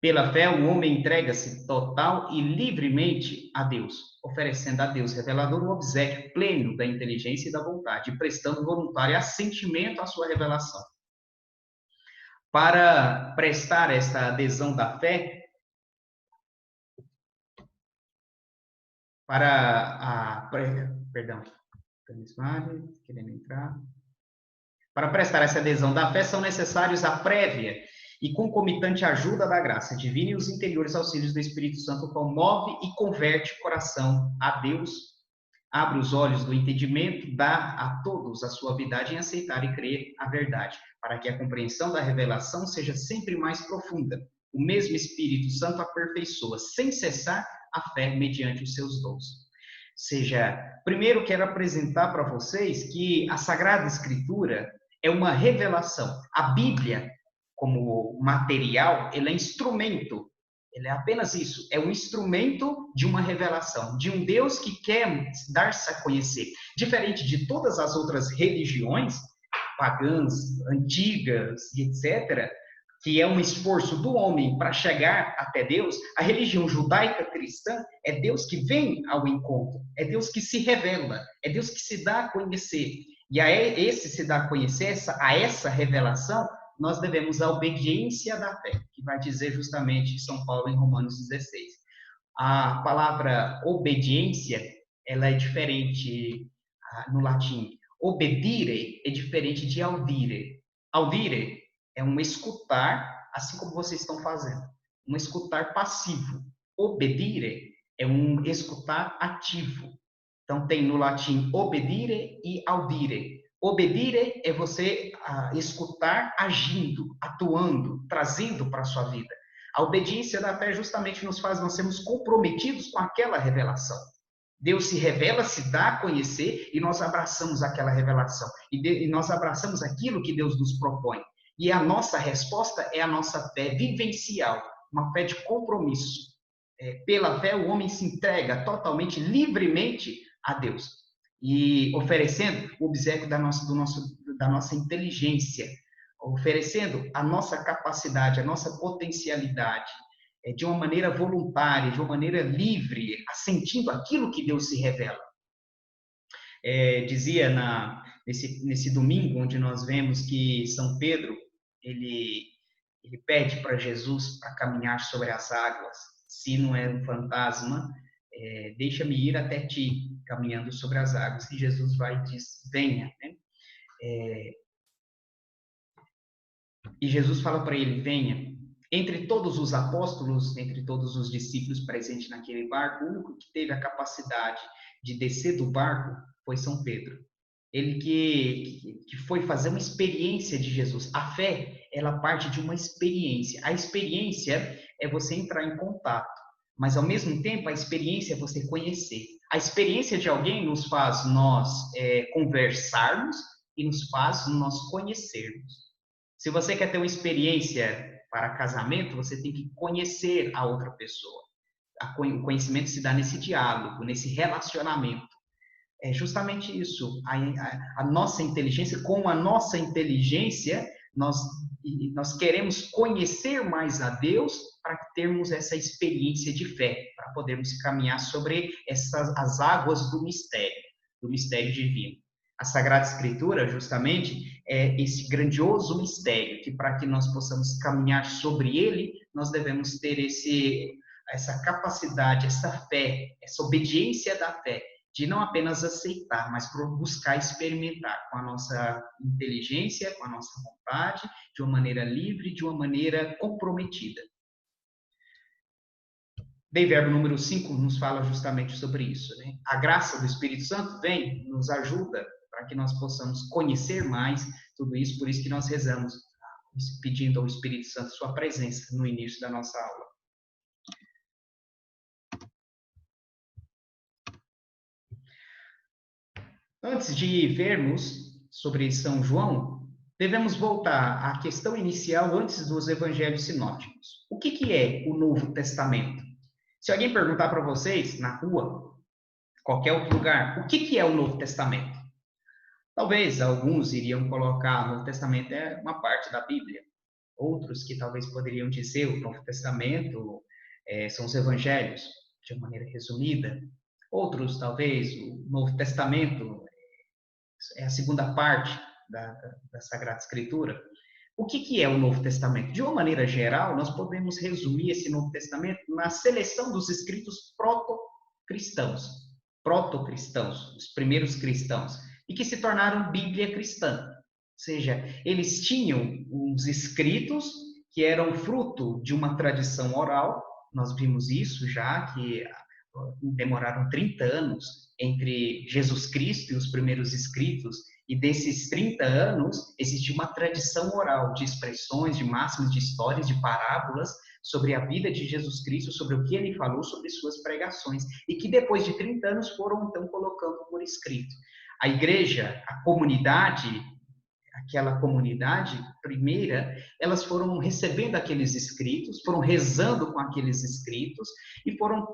Pela fé, o homem entrega-se total e livremente a Deus, oferecendo a Deus revelador o obséquio pleno da inteligência e da vontade, prestando voluntário assentimento à sua revelação. Para prestar esta adesão da fé, para prestar essa adesão da fé, são necessários a prévia e concomitante ajuda da graça divina e os interiores auxílios do Espírito Santo, o qual move e converte o coração a Deus, abre os olhos do entendimento, dá a todos a suavidade em aceitar e crer a verdade, para que a compreensão da revelação seja sempre mais profunda. O mesmo Espírito Santo aperfeiçoa, sem cessar, a fé mediante os seus dons. Primeiro quero apresentar para vocês que a Sagrada Escritura é uma revelação. A Bíblia, como material, ela é instrumento. Ele é apenas isso, é um instrumento de uma revelação, de um Deus que quer dar-se a conhecer. Diferente de todas as outras religiões, pagãs, antigas, etc., que é um esforço do homem para chegar até Deus, a religião judaica cristã é Deus que vem ao encontro, é Deus que se revela, é Deus que se dá a conhecer. E a esse se dá a conhecer, a essa revelação, nós devemos a obediência da fé, que vai dizer justamente São Paulo em Romanos 16. A palavra obediência, ela é diferente no latim. Obedire é diferente de audire. Audire é um escutar, assim como vocês estão fazendo. Um escutar passivo. Obedire é um escutar ativo. Então, tem no latim obedire e audire. Obedire é você escutar agindo, atuando, trazendo para a sua vida. A obediência da fé justamente nos faz nós sermos comprometidos com aquela revelação. Deus se revela, se dá a conhecer e nós abraçamos aquela revelação. E nós abraçamos aquilo que Deus nos propõe. E a nossa resposta é a nossa fé vivencial, uma fé de compromisso. Pela fé, o homem se entrega totalmente, livremente a Deus. E oferecendo o obséquio da nossa inteligência, oferecendo a nossa capacidade, a nossa potencialidade, de uma maneira voluntária, de uma maneira livre, assentindo aquilo que Deus se revela. Dizia nesse domingo, onde nós vemos que São Pedro, ele pede para Jesus para caminhar sobre as águas. Se não é um fantasma, deixa-me ir até ti, caminhando sobre as águas. E Jesus vai e diz, venha. Né? E Jesus fala para ele, venha. Entre todos os apóstolos, entre todos os discípulos presentes naquele barco, o único que teve a capacidade de descer do barco foi São Pedro. Ele que foi fazer uma experiência de Jesus. A fé, ela parte de uma experiência. A experiência é você entrar em contato, mas ao mesmo tempo a experiência é você conhecer. A experiência de alguém nos faz nós conversarmos e nos faz nós conhecermos. Se você quer ter uma experiência para casamento, você tem que conhecer a outra pessoa. O conhecimento se dá nesse diálogo, nesse relacionamento. É justamente isso. A nossa inteligência, com a nossa inteligência, nós queremos conhecer mais a Deus para termos essa experiência de fé, para podermos caminhar sobre as águas do mistério divino. A Sagrada Escritura, justamente, é esse grandioso mistério, que para que nós possamos caminhar sobre ele, nós devemos ter essa capacidade, essa fé, essa obediência da fé, de não apenas aceitar, mas buscar experimentar com a nossa inteligência, com a nossa vontade, de uma maneira livre, de uma maneira comprometida. Dei verbo número 5 nos fala justamente sobre isso, né? A graça do Espírito Santo vem, nos ajuda para que nós possamos conhecer mais tudo isso, por isso que nós rezamos, pedindo ao Espírito Santo sua presença no início da nossa aula. Antes de vermos sobre São João, devemos voltar à questão inicial antes dos evangelhos sinóticos. O que é o Novo Testamento? Se alguém perguntar para vocês, na rua, qualquer outro lugar, o que é o Novo Testamento? Talvez alguns iriam colocar o Novo Testamento é uma parte da Bíblia. Outros que talvez poderiam dizer o Novo Testamento são os evangelhos, de uma maneira resumida. Outros, talvez, o Novo Testamento é a segunda parte da Sagrada Escritura. O que é o Novo Testamento? De uma maneira geral, nós podemos resumir esse Novo Testamento na seleção dos escritos proto-cristãos, os primeiros cristãos, e que se tornaram Bíblia cristã. Ou seja, eles tinham uns escritos que eram fruto de uma tradição oral. Nós vimos isso já, que demoraram 30 anos entre Jesus Cristo e os primeiros escritos, e desses 30 anos existe uma tradição oral de expressões, de máximas, de histórias, de parábolas sobre a vida de Jesus Cristo, sobre o que ele falou, sobre suas pregações, e que depois de 30 anos foram então colocando por escrito. A igreja, a comunidade, aquela comunidade primeira, elas foram recebendo aqueles escritos, foram rezando com aqueles escritos e foram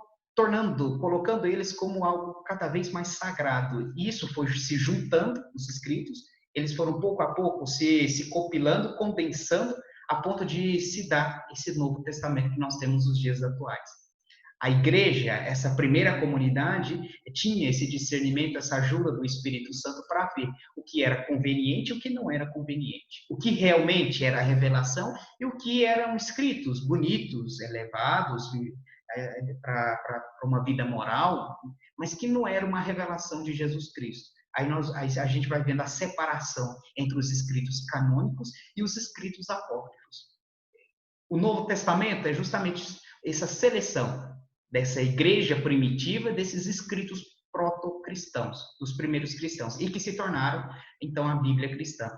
colocando eles como algo cada vez mais sagrado. E isso foi se juntando, os escritos, eles foram pouco a pouco se compilando, condensando, a ponto de se dar esse Novo Testamento que nós temos nos dias atuais. A igreja, essa primeira comunidade, tinha esse discernimento, essa ajuda do Espírito Santo para ver o que era conveniente e o que não era conveniente. O que realmente era a revelação e o que eram escritos bonitos, elevados, para uma vida moral, mas que não era uma revelação de Jesus Cristo. Aí a gente vai vendo a separação entre os escritos canônicos e os escritos apócrifos. O Novo Testamento é justamente essa seleção dessa igreja primitiva, desses escritos proto-cristãos, dos primeiros cristãos, e que se tornaram, então, a Bíblia cristã.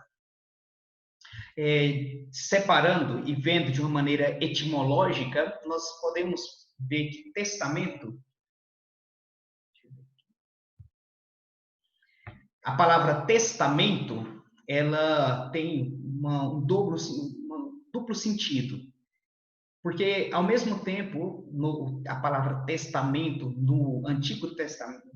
Separando e vendo de uma maneira etimológica, nós podemos ver que testamento, a palavra testamento, ela tem um duplo sentido. Porque, ao mesmo tempo, a palavra testamento, no Antigo Testamento,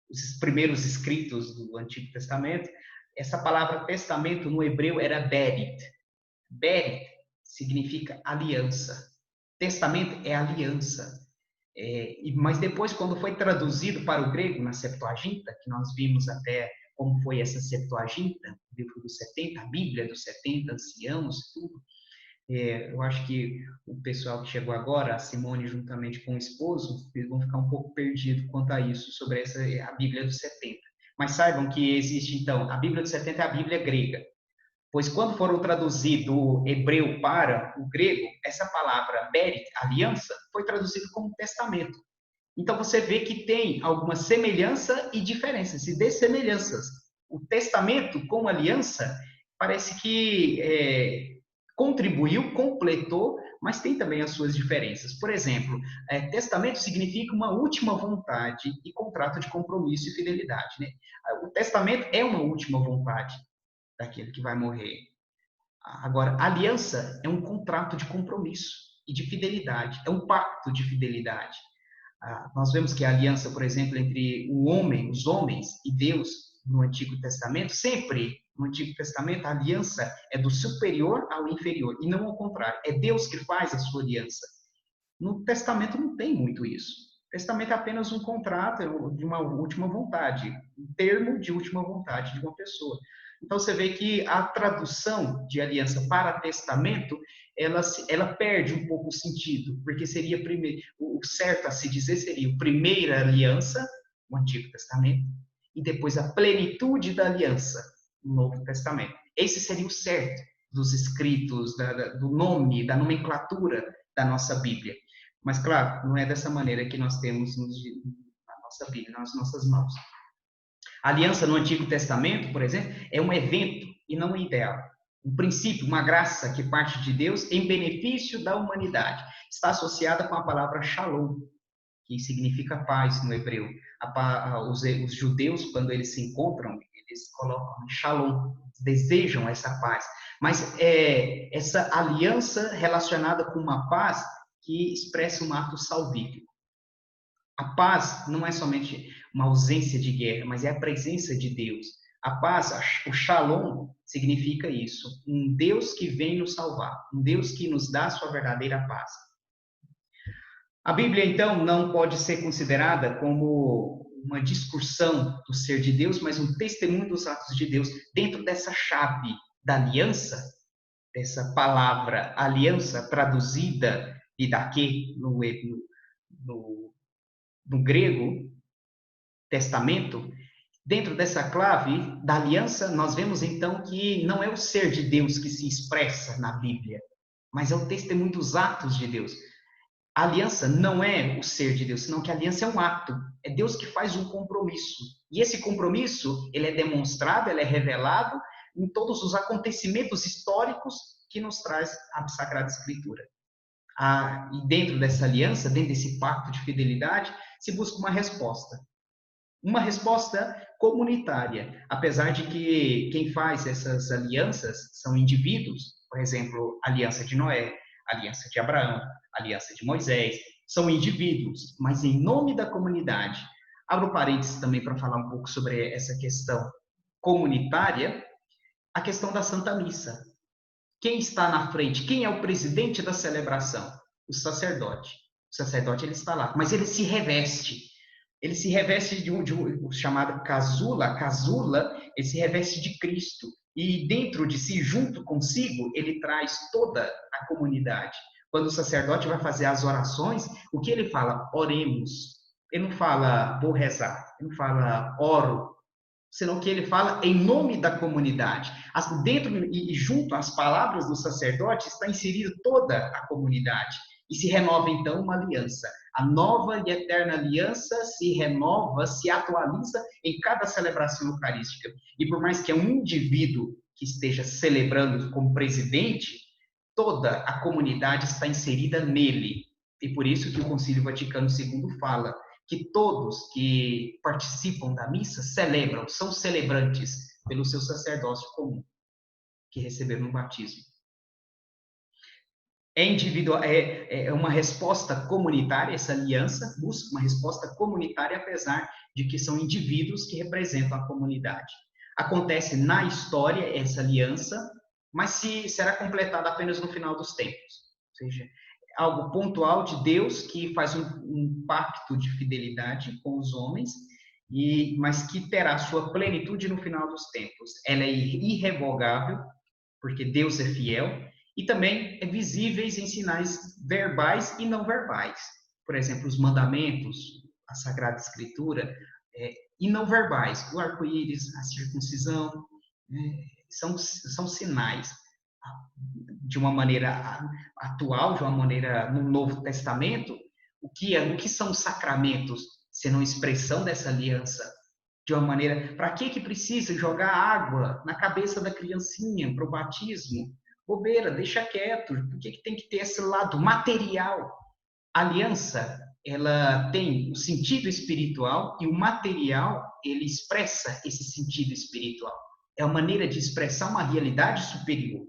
os primeiros escritos do Antigo Testamento, essa palavra testamento no hebreu era berit. Berit significa aliança. Testamento é aliança. Mas depois, quando foi traduzido para o grego, na Septuaginta, que nós vimos até como foi essa Septuaginta, o livro dos 70, a Bíblia dos 70 anciãos, tudo, eu acho que o pessoal que chegou agora, a Simone juntamente com o esposo, eles vão ficar um pouco perdidos quanto a isso, sobre a Bíblia dos 70. Mas saibam que existe, então, a Bíblia dos 70 é a Bíblia grega. Pois quando foram traduzir do hebreu para o grego, essa palavra berit, aliança, foi traduzido como testamento. Então você vê que tem alguma semelhança e diferenças, e dessemelhanças. O testamento com aliança parece que contribuiu, completou, mas tem também as suas diferenças. Por exemplo, testamento significa uma última vontade e contrato de compromisso e fidelidade, né? O testamento é uma última vontade daquele que vai morrer. Agora, aliança é um contrato de compromisso e de fidelidade, é um pacto de fidelidade. Nós vemos que a aliança, por exemplo, entre os homens e Deus no Antigo Testamento, sempre no Antigo Testamento a aliança é do superior ao inferior, e não ao contrário, é Deus que faz a sua aliança. No Testamento não tem muito isso. O Testamento é apenas um contrato de uma última vontade, um termo de última vontade de uma pessoa. Então você vê que a tradução de aliança para testamento, ela perde um pouco o sentido, porque seria o certo a se dizer seria primeira aliança, o Antigo Testamento, e depois a plenitude da aliança, no Novo Testamento. Esse seria o certo dos escritos, do nome, da nomenclatura da nossa Bíblia. Mas, claro, não é dessa maneira que nós temos na nossa Bíblia, nas nossas mãos. A aliança no Antigo Testamento, por exemplo, é um evento e não um ideal. Um princípio, uma graça que parte de Deus em benefício da humanidade. Está associada com a palavra shalom, que significa paz no hebreu. Os judeus, quando eles se encontram, eles colocam shalom, desejam essa paz. Mas é essa aliança relacionada com uma paz que expressa um ato salvífico. A paz não é somente uma ausência de guerra, mas é a presença de Deus. A paz, o shalom, significa isso. Um Deus que vem nos salvar. Um Deus que nos dá a sua verdadeira paz. A Bíblia, então, não pode ser considerada como uma discussão do ser de Deus, mas um testemunho dos atos de Deus dentro dessa chave da aliança, dessa palavra aliança traduzida didaquê no grego, testamento. Dentro dessa clave da aliança, nós vemos então que não é o ser de Deus que se expressa na Bíblia, mas é o testemunho dos atos de Deus. A aliança não é o ser de Deus, senão que a aliança é um ato. É Deus que faz um compromisso. E esse compromisso, ele é demonstrado, ele é revelado em todos os acontecimentos históricos que nos traz a Sagrada Escritura. E dentro dessa aliança, dentro desse pacto de fidelidade, se busca uma resposta. Uma resposta comunitária, apesar de que quem faz essas alianças são indivíduos, por exemplo, a aliança de Noé, a aliança de Abraão, a aliança de Moisés, são indivíduos, mas em nome da comunidade. Abro parênteses também para falar um pouco sobre essa questão comunitária, a questão da Santa Missa. Quem está na frente? Quem é o presidente da celebração? O sacerdote. O sacerdote, ele está lá, mas ele se reveste. Ele se reveste de um chamado casula. Casula, ele se reveste de Cristo. E dentro de si, junto consigo, ele traz toda a comunidade. Quando o sacerdote vai fazer as orações, o que ele fala? Oremos. Ele não fala, vou rezar. Ele não fala, oro. Senão que ele fala em nome da comunidade. Dentro e junto às palavras do sacerdote está inserida toda a comunidade. E se renova, então, uma aliança. A nova e eterna aliança se renova, se atualiza em cada celebração eucarística. E por mais que é um indivíduo que esteja celebrando como presidente, toda a comunidade está inserida nele. E por isso que o Concílio Vaticano II fala que todos que participam da missa celebram, são celebrantes pelo seu sacerdócio comum, que receberam no batismo. É uma resposta comunitária, essa aliança busca uma resposta comunitária, apesar de que são indivíduos que representam a comunidade. Acontece na história essa aliança, mas será completada apenas no final dos tempos. Ou seja, algo pontual de Deus que faz um pacto de fidelidade com os homens, mas que terá sua plenitude no final dos tempos. Ela é irrevogável, porque Deus é fiel, e também é visíveis em sinais verbais e não verbais. Por exemplo, os mandamentos, a Sagrada Escritura, e não verbais. O arco-íris, a circuncisão, são sinais. De uma maneira atual, de uma maneira no Novo Testamento, o que são os sacramentos, senão expressão dessa aliança? De uma maneira, para que precisa jogar água na cabeça da criancinha para o batismo? Bobeira, deixa quieto. Por que tem que ter esse lado material? A aliança, ela tem o sentido espiritual e o material, ele expressa esse sentido espiritual. É uma maneira de expressar uma realidade superior.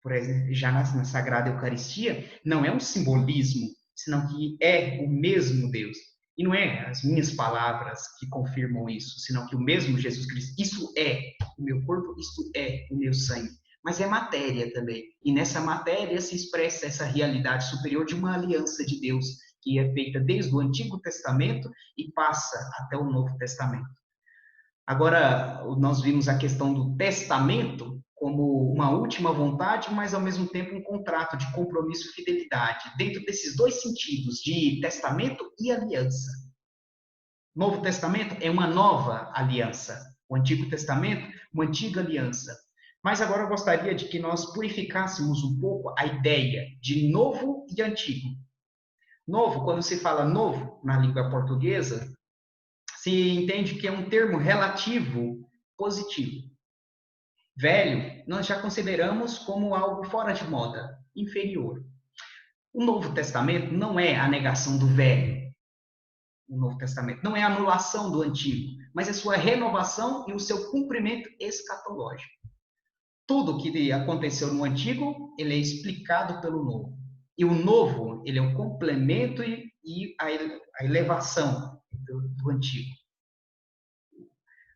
Por exemplo, já na Sagrada Eucaristia, não é um simbolismo, senão que é o mesmo Deus. E não é as minhas palavras que confirmam isso, senão que o mesmo Jesus Cristo, isso é o meu corpo, isso é o meu sangue. Mas é matéria também. E nessa matéria se expressa essa realidade superior de uma aliança de Deus, que é feita desde o Antigo Testamento e passa até o Novo Testamento. Agora, nós vimos a questão do testamento como uma última vontade, mas ao mesmo tempo um contrato de compromisso e fidelidade, dentro desses dois sentidos, de testamento e aliança. Novo Testamento é uma nova aliança. O Antigo Testamento, uma antiga aliança. Mas agora eu gostaria de que nós purificássemos um pouco a ideia de novo e antigo. Novo, quando se fala novo na língua portuguesa, se entende que é um termo relativo positivo. Velho, nós já consideramos como algo fora de moda, inferior. O Novo Testamento não é a negação do velho. O Novo Testamento não é a anulação do antigo, mas é sua renovação e o seu cumprimento escatológico. Tudo que aconteceu no antigo, ele é explicado pelo novo. E o novo, ele é o complemento e a elevação do antigo.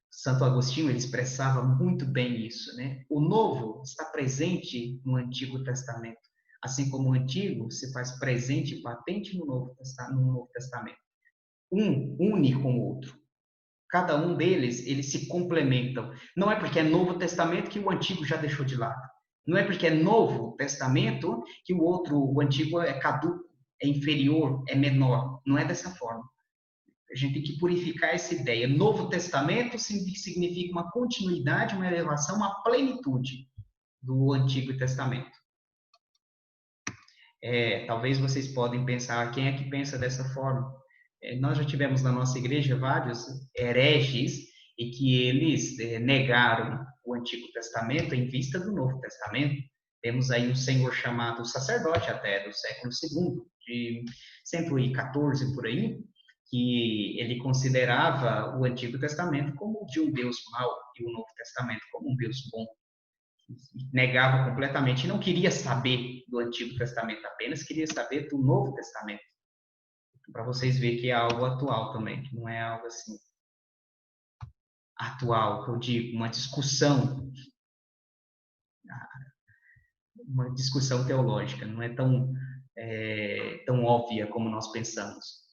Santo Agostinho, ele expressava muito bem isso, né? O novo está presente no Antigo Testamento, assim como o antigo se faz presente e patente no Novo Testamento. Um une com o outro. Cada um deles, eles se complementam. Não é porque é Novo Testamento que o Antigo já deixou de lado. Não é porque é Novo Testamento que o Antigo é caduco, é inferior, é menor. Não é dessa forma. A gente tem que purificar essa ideia. Novo Testamento significa uma continuidade, uma elevação, uma plenitude do Antigo Testamento. Talvez vocês podem pensar, quem é que pensa dessa forma? Nós já tivemos na nossa igreja vários hereges e que eles negaram o Antigo Testamento em vista do Novo Testamento. Temos aí um senhor chamado sacerdote até do século II, de 114 por aí, que ele considerava o Antigo Testamento como de um Deus mau e o Novo Testamento como um Deus bom. Negava completamente, não queria saber do Antigo Testamento apenas, queria saber do Novo Testamento. Para vocês verem que é algo atual também, que não é algo assim atual, que eu digo, uma discussão teológica, não é tão óbvia como nós pensamos.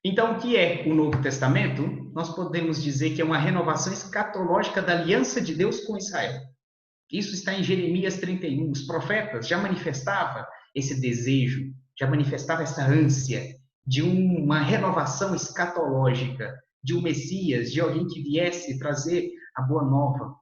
Então, o que é o Novo Testamento? Nós podemos dizer que é uma renovação escatológica da aliança de Deus com Israel. Isso está em Jeremias 31. Os profetas já manifestavam esse desejo, já manifestavam essa ânsia de uma renovação escatológica, de um Messias, de alguém que viesse trazer a boa nova.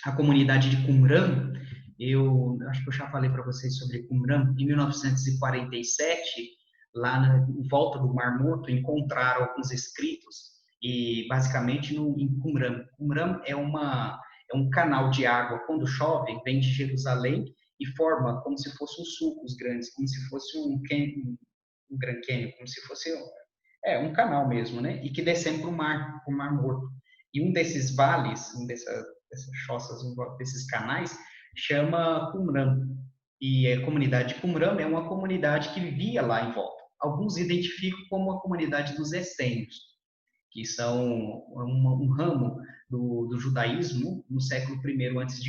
A comunidade de Qumran, eu acho que eu já falei para vocês sobre Qumran, em 1947, lá em volta do Mar Morto, encontraram alguns escritos, e basicamente em Qumran. Qumran é um canal de água, quando chove, vem de Jerusalém e forma como se fossem sulcos grandes, como se fosse um Grand Canyon, como se fosse um canal mesmo, né? E que descem para o Mar Morto. E um desses vales, dessas choças, desses canais, chama Qumran. E a comunidade de Qumran é uma comunidade que vivia lá em volta. Alguns identificam como a comunidade dos essênios, que são um ramo do judaísmo no século I a.C.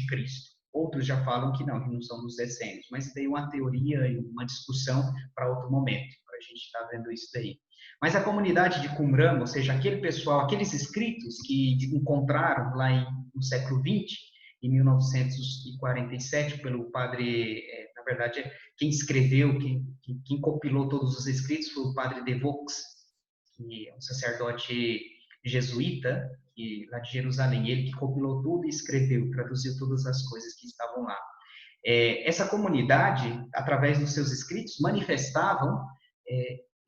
Outros já falam que não são dos essênios, mas tem uma teoria e uma discussão para outro momento, para a gente estar vendo isso daí. Mas a comunidade de Qumran, ou seja, aquele pessoal, aqueles escritos que encontraram lá no século XX, em 1947, pelo padre, na verdade, quem escreveu, quem compilou todos os escritos foi o padre de Vaux, que é um sacerdote jesuíta, lá de Jerusalém. Ele que compilou tudo e escreveu, traduziu todas as coisas que estavam lá. Essa comunidade, através dos seus escritos, manifestavam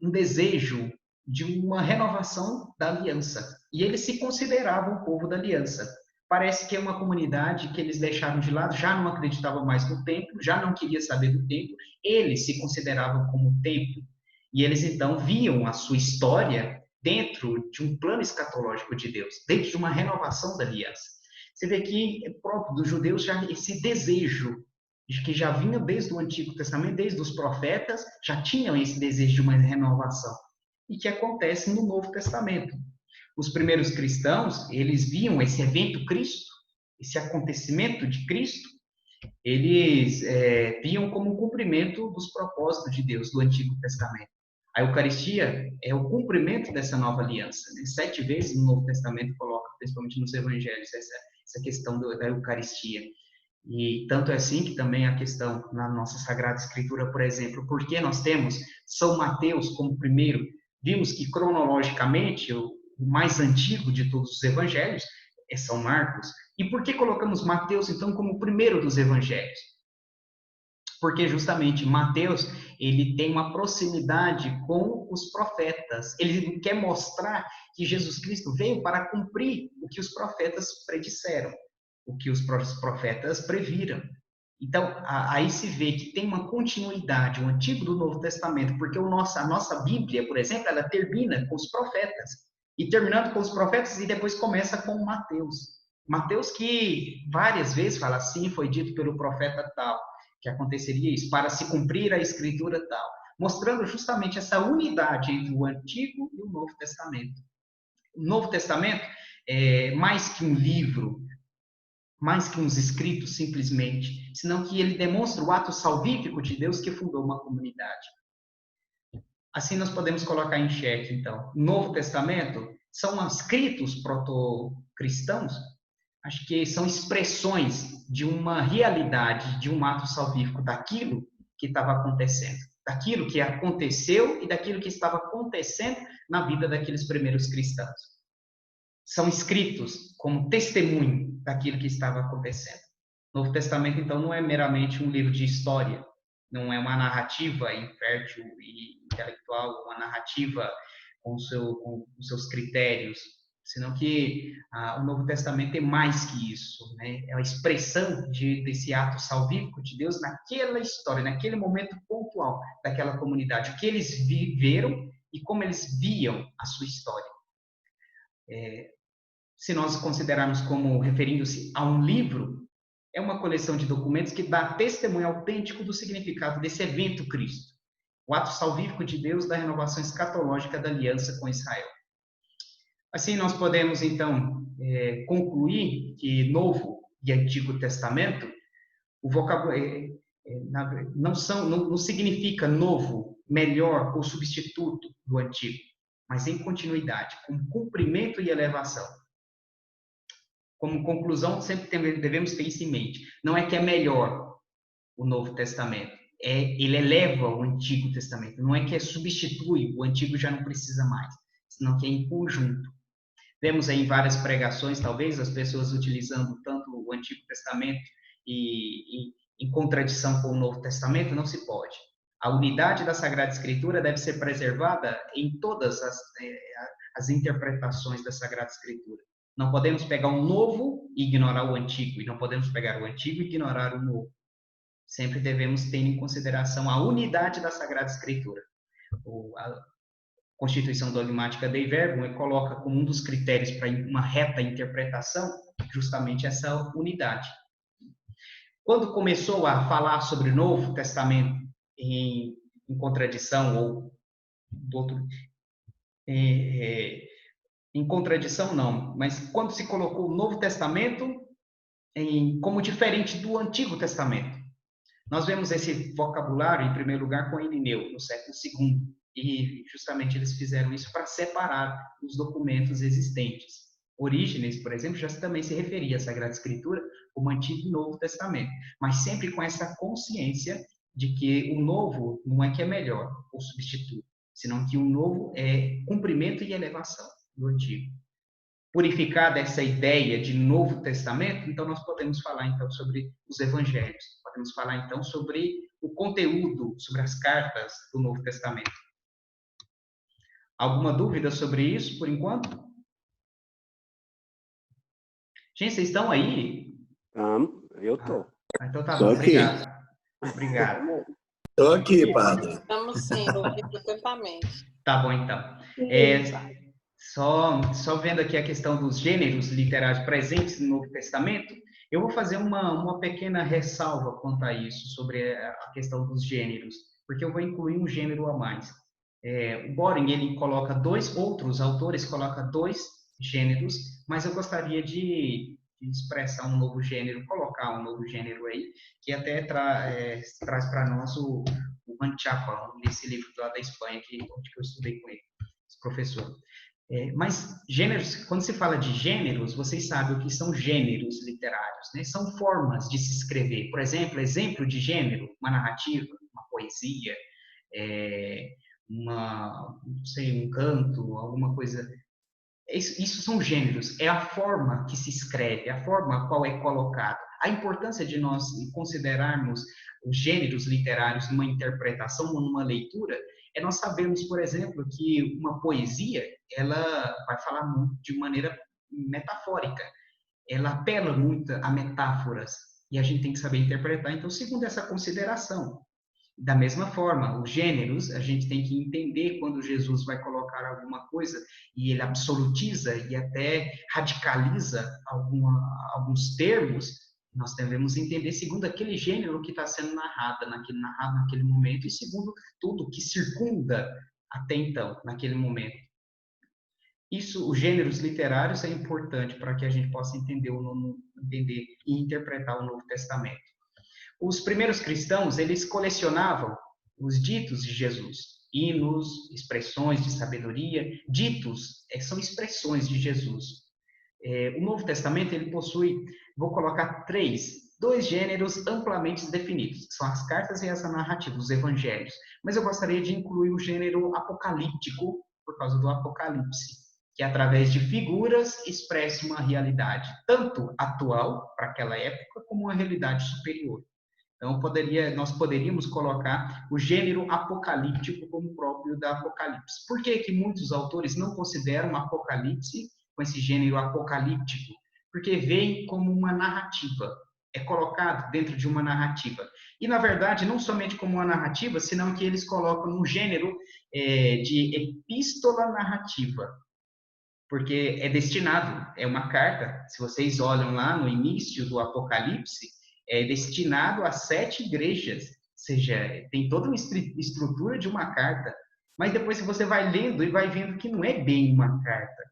um desejo de uma renovação da aliança. E eles se consideravam o povo da aliança. Parece que é uma comunidade que eles deixaram de lado, já não acreditavam mais no templo, já não queria saber do templo, eles se consideravam como templo. E eles, então, viam a sua história dentro de um plano escatológico de Deus, dentro de uma renovação da aliança. Você vê que é próprio dos judeus já esse desejo, que já vinha desde o Antigo Testamento, desde os profetas, já tinham esse desejo de uma renovação. E que acontece no Novo Testamento. Os primeiros cristãos, eles viam esse evento Cristo, esse acontecimento de Cristo, eles viam como um cumprimento dos propósitos de Deus do Antigo Testamento. A Eucaristia é o cumprimento dessa nova aliança. Né? 7 vezes no Novo Testamento coloca, principalmente nos Evangelhos, essa questão da Eucaristia. E tanto é assim que também a questão na nossa Sagrada Escritura, por exemplo, porque nós temos São Mateus como primeiro vimos que cronologicamente o mais antigo de todos os evangelhos é São Marcos. E por que colocamos Mateus, então, como o primeiro dos evangelhos? Porque justamente Mateus, ele tem uma proximidade com os profetas. Ele quer mostrar que Jesus Cristo veio para cumprir o que os profetas predisseram, o que os profetas previram. Então, aí se vê que tem uma continuidade, o Antigo do Novo Testamento, porque a nossa Bíblia, por exemplo, ela termina com os profetas. E terminando com os profetas, e depois começa com Mateus. Mateus que várias vezes fala assim, foi dito pelo profeta tal, que aconteceria isso, para se cumprir a escritura tal, mostrando justamente essa unidade entre o Antigo e o Novo Testamento. O Novo Testamento é mais que um livro, mais que uns escritos simplesmente, senão que ele demonstra o ato salvífico de Deus que fundou uma comunidade. Assim nós podemos colocar em xeque, então, o Novo Testamento são escritos proto-cristãos, acho que são expressões de uma realidade, de um ato salvífico, daquilo que estava acontecendo, daquilo que aconteceu e daquilo que estava acontecendo na vida daqueles primeiros cristãos. São escritos como testemunho daquilo que estava acontecendo. O Novo Testamento, então, não é meramente um livro de história, não é uma narrativa infértil e intelectual, uma narrativa com seus critérios, senão que o Novo Testamento é mais que isso, né? É a expressão desse ato salvífico de Deus naquela história, naquele momento pontual daquela comunidade, o que eles viveram e como eles viam a sua história. Se nós considerarmos como referindo-se a um livro, é uma coleção de documentos que dá testemunho autêntico do significado desse evento Cristo, o ato salvífico de Deus da renovação escatológica da aliança com Israel. Assim, nós podemos, então, concluir que Novo e Antigo Testamento, o vocabulário não significa novo, melhor ou substituto do Antigo, mas em continuidade, com cumprimento e elevação. Como conclusão, sempre devemos ter isso em mente. Não é que é melhor o Novo Testamento, ele eleva o Antigo Testamento. Não é que substitui, o Antigo já não precisa mais, senão que é em conjunto. Vemos aí várias pregações, talvez, as pessoas utilizando tanto o Antigo Testamento e em contradição com o Novo Testamento, não se pode. A unidade da Sagrada Escritura deve ser preservada em todas as interpretações da Sagrada Escritura. Não podemos pegar o novo e ignorar o antigo, e não podemos pegar o antigo e ignorar o novo. Sempre devemos ter em consideração a unidade da Sagrada Escritura. A Constituição Dogmática Dei Verbum coloca como um dos critérios para uma reta interpretação justamente essa unidade. Quando começou a falar sobre o Novo Testamento em contradição, ou do outro... em contradição não, mas quando se colocou o Novo Testamento como diferente do Antigo Testamento. Nós vemos esse vocabulário, em primeiro lugar, com Irineu, no século II, e justamente eles fizeram isso para separar os documentos existentes. Orígenes, por exemplo, já também se referia à Sagrada Escritura como Antigo e Novo Testamento, mas sempre com essa consciência de que o Novo não é que é melhor ou substituto, senão que o Novo é cumprimento e elevação do Antigo. Purificada essa ideia de Novo Testamento, então nós podemos falar então sobre os Evangelhos, podemos falar então sobre o conteúdo, sobre as cartas do Novo Testamento. Alguma dúvida sobre isso por enquanto? Gente, vocês estão aí? Eu tô. Então tá bom, obrigado. Obrigado. Estou aqui, padre. Estamos sendo ouvidos perfeitamente. Tá bom, então. Só vendo aqui a questão dos gêneros literários presentes no Novo Testamento, eu vou fazer uma pequena ressalva quanto a isso, sobre a questão dos gêneros, porque eu vou incluir um gênero a mais. O Boring, ele coloca outros autores colocam 2 gêneros, mas eu gostaria de expressar um novo gênero, colocar um novo gênero aí, que até traz para nós o Manchapa, nesse livro lá da Espanha, que eu estudei com ele, esse professor. Mas gêneros, quando se fala de gêneros, vocês sabem o que são gêneros literários, né? São formas de se escrever. Por exemplo de gênero, uma narrativa, uma poesia, não sei, um canto, alguma coisa. Isso são gêneros, é a forma que se escreve, a forma a qual é colocado. A importância de nós considerarmos os gêneros literários numa interpretação ou numa leitura é nós sabemos, por exemplo, que uma poesia, ela vai falar muito de maneira metafórica, ela apela muito a metáforas, e a gente tem que saber interpretar. Então, segundo essa consideração, da mesma forma, os gêneros, a gente tem que entender quando Jesus vai colocar alguma coisa e ele absolutiza e até radicaliza alguns termos, nós devemos entender segundo aquele gênero que está sendo narrado naquele momento e segundo tudo que circunda até então, naquele momento. Isso, os gêneros literários é importante para que a gente possa entender e interpretar o Novo Testamento. Os primeiros cristãos, eles colecionavam os ditos de Jesus, hinos, expressões de sabedoria. Ditos são expressões de Jesus. O Novo Testamento, ele possui, vou colocar dois gêneros amplamente definidos, que são as cartas e as narrativas, os evangelhos. Mas eu gostaria de incluir o gênero apocalíptico, por causa do Apocalipse, que através de figuras expressa uma realidade, tanto atual, para aquela época, como uma realidade superior. Então, nós poderíamos colocar o gênero apocalíptico como próprio da Apocalipse. Por que muitos autores não consideram Apocalipse com esse gênero apocalíptico? Porque veem como uma narrativa, é colocado dentro de uma narrativa. E, na verdade, não somente como uma narrativa, senão que eles colocam um gênero de epístola narrativa, porque é destinado, é uma carta, se vocês olham lá no início do Apocalipse, é destinado a 7 igrejas, ou seja, tem toda uma estrutura de uma carta, mas depois você vai lendo e vai vendo que não é bem uma carta.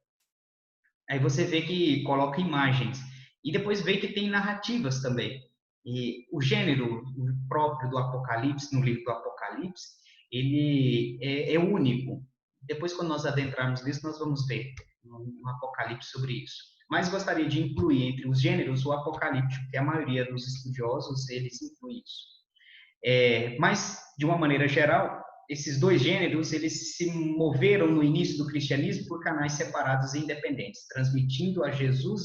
Aí você vê que coloca imagens, e depois vê que tem narrativas também. E o gênero próprio do Apocalipse, no livro do Apocalipse, ele é único. Depois, quando nós adentrarmos nisso, nós vamos ver no Apocalipse sobre isso. Mas gostaria de incluir entre os gêneros o apocalíptico, que a maioria dos estudiosos, eles incluem isso. Mas, de uma maneira geral, esses dois gêneros, eles se moveram no início do cristianismo por canais separados e independentes, transmitindo a Jesus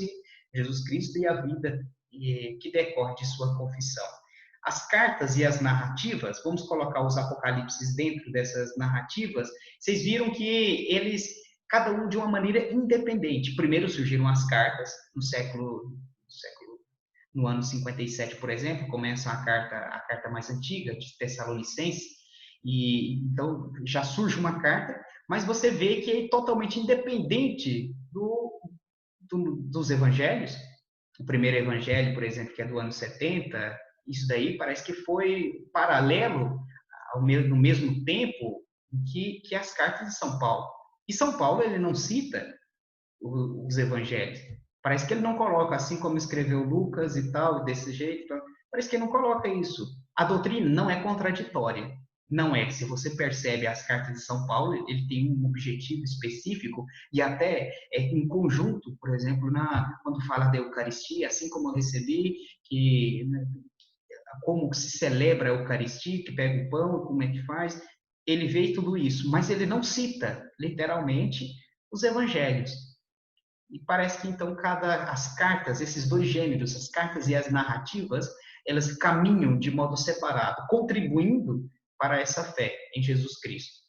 Cristo e a vida que decorre de sua confissão. As cartas e as narrativas, vamos colocar os apocalipses dentro dessas narrativas, vocês viram que eles, cada um de uma maneira independente. Primeiro surgiram as cartas, no ano 57, por exemplo, começa a carta mais antiga, de Tessalonicenses, e então já surge uma carta, mas você vê que é totalmente independente dos evangelhos. O primeiro evangelho, por exemplo, que é do ano 70, isso daí parece que foi paralelo no mesmo tempo que as cartas de São Paulo. E São Paulo, ele não cita os evangelhos. Parece que ele não coloca, assim como escreveu Lucas e tal, desse jeito. Parece que ele não coloca isso. A doutrina não é contraditória. Não é. Se você percebe as cartas de São Paulo, ele tem um objetivo específico e até em conjunto, por exemplo, quando fala da Eucaristia, assim como eu recebi, como se celebra a Eucaristia, que pega o pão, como é que faz, ele vê tudo isso, mas ele não cita, literalmente, os evangelhos. E parece que, então, as cartas, esses dois gêneros, as cartas e as narrativas, elas caminham de modo separado, contribuindo para essa fé em Jesus Cristo.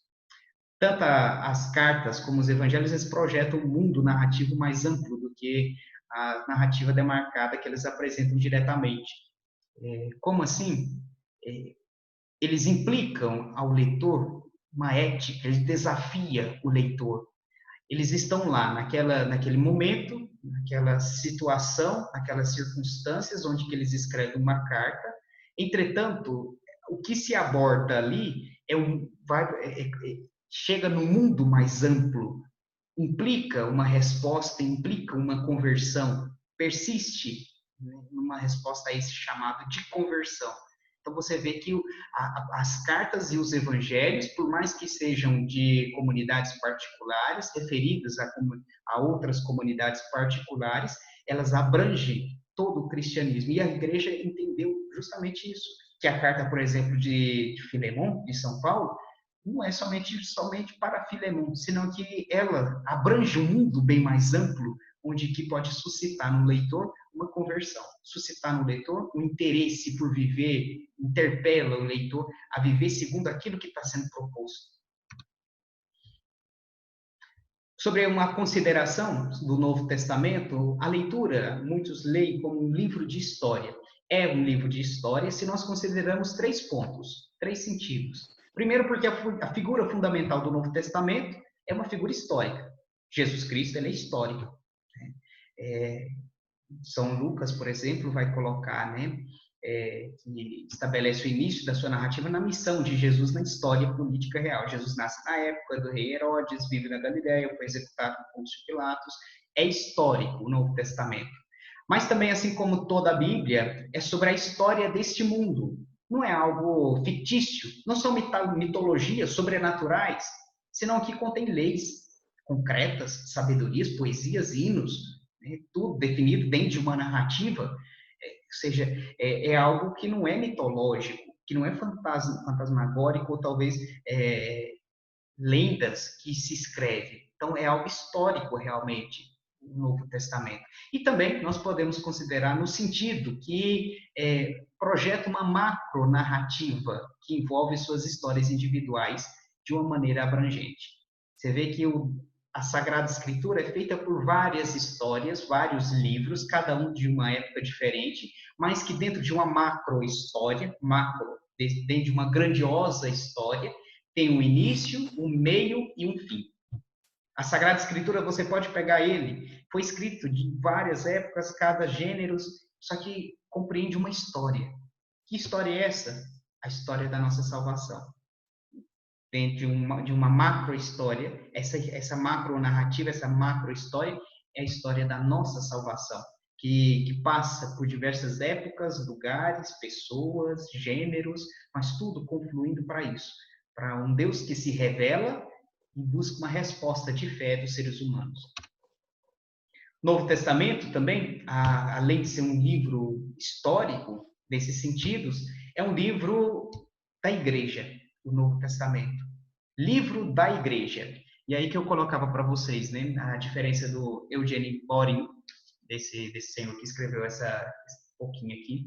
Tanto as cartas como os evangelhos, eles projetam um mundo narrativo mais amplo do que a narrativa demarcada que eles apresentam diretamente. Como assim? Eles implicam ao leitor uma ética, ele desafia o leitor. Eles estão lá naquele momento, naquela situação, naquelas circunstâncias onde que eles escrevem uma carta. Entretanto, o que se aborda ali chega no mundo mais amplo, implica uma resposta, implica uma conversão, persiste numa resposta a esse chamado de conversão. Então, você vê que as cartas e os evangelhos, por mais que sejam de comunidades particulares, referidas a outras comunidades particulares, elas abrangem todo o cristianismo. E a igreja entendeu justamente isso. Que a carta, por exemplo, de Filemon, de São Paulo, não é somente para Filemon, senão que ela abrange um mundo bem mais amplo, onde que pode suscitar no leitor uma conversão, suscitar no leitor um interesse por viver, interpela o leitor a viver segundo aquilo que está sendo proposto. Sobre uma consideração do Novo Testamento, a leitura, muitos leem como um livro de história. É um livro de história se nós consideramos 3 pontos, 3 sentidos. Primeiro, porque a figura fundamental do Novo Testamento é uma figura histórica. Jesus Cristo, ele é histórico. São Lucas, por exemplo, vai colocar, que estabelece o início da sua narrativa na missão de Jesus na história política real. Jesus nasce na época do rei Herodes, vive na Galileia, foi executado por Pôncio Pilatos. É histórico o Novo Testamento. Mas também, assim como toda a Bíblia, é sobre a história deste mundo. Não é algo fictício, não são mitologias sobrenaturais, senão que contém leis concretas, sabedorias, poesias, hinos, tudo definido dentro de uma narrativa, ou seja, é algo que não é mitológico, que não é fantasmagórico, ou talvez lendas que se escreve. Então, é algo histórico, realmente, o Novo Testamento. E também nós podemos considerar no sentido que projeta uma macro-narrativa que envolve suas histórias individuais de uma maneira abrangente. Você vê que a Sagrada Escritura é feita por várias histórias, vários livros, cada um de uma época diferente, mas que dentro de uma macro-história, dentro de uma grandiosa história, tem um início, um meio e um fim. A Sagrada Escritura, você pode pegar ele, foi escrito de várias épocas, cada gênero, só que compreende uma história. Que história é essa? A história da nossa salvação. Dentro de uma macro-história, essa macro-narrativa, essa macro-história é a história da nossa salvação, que passa por diversas épocas, lugares, pessoas, gêneros, mas tudo confluindo para isso, para um Deus que se revela e busca uma resposta de fé dos seres humanos. Novo Testamento também, além de ser um livro histórico, nesses sentidos, é um livro da igreja, o Novo Testamento. Livro da igreja. E aí que eu colocava para vocês, a diferença do Eugene Boring, desse senhor que escreveu esse pouquinho aqui.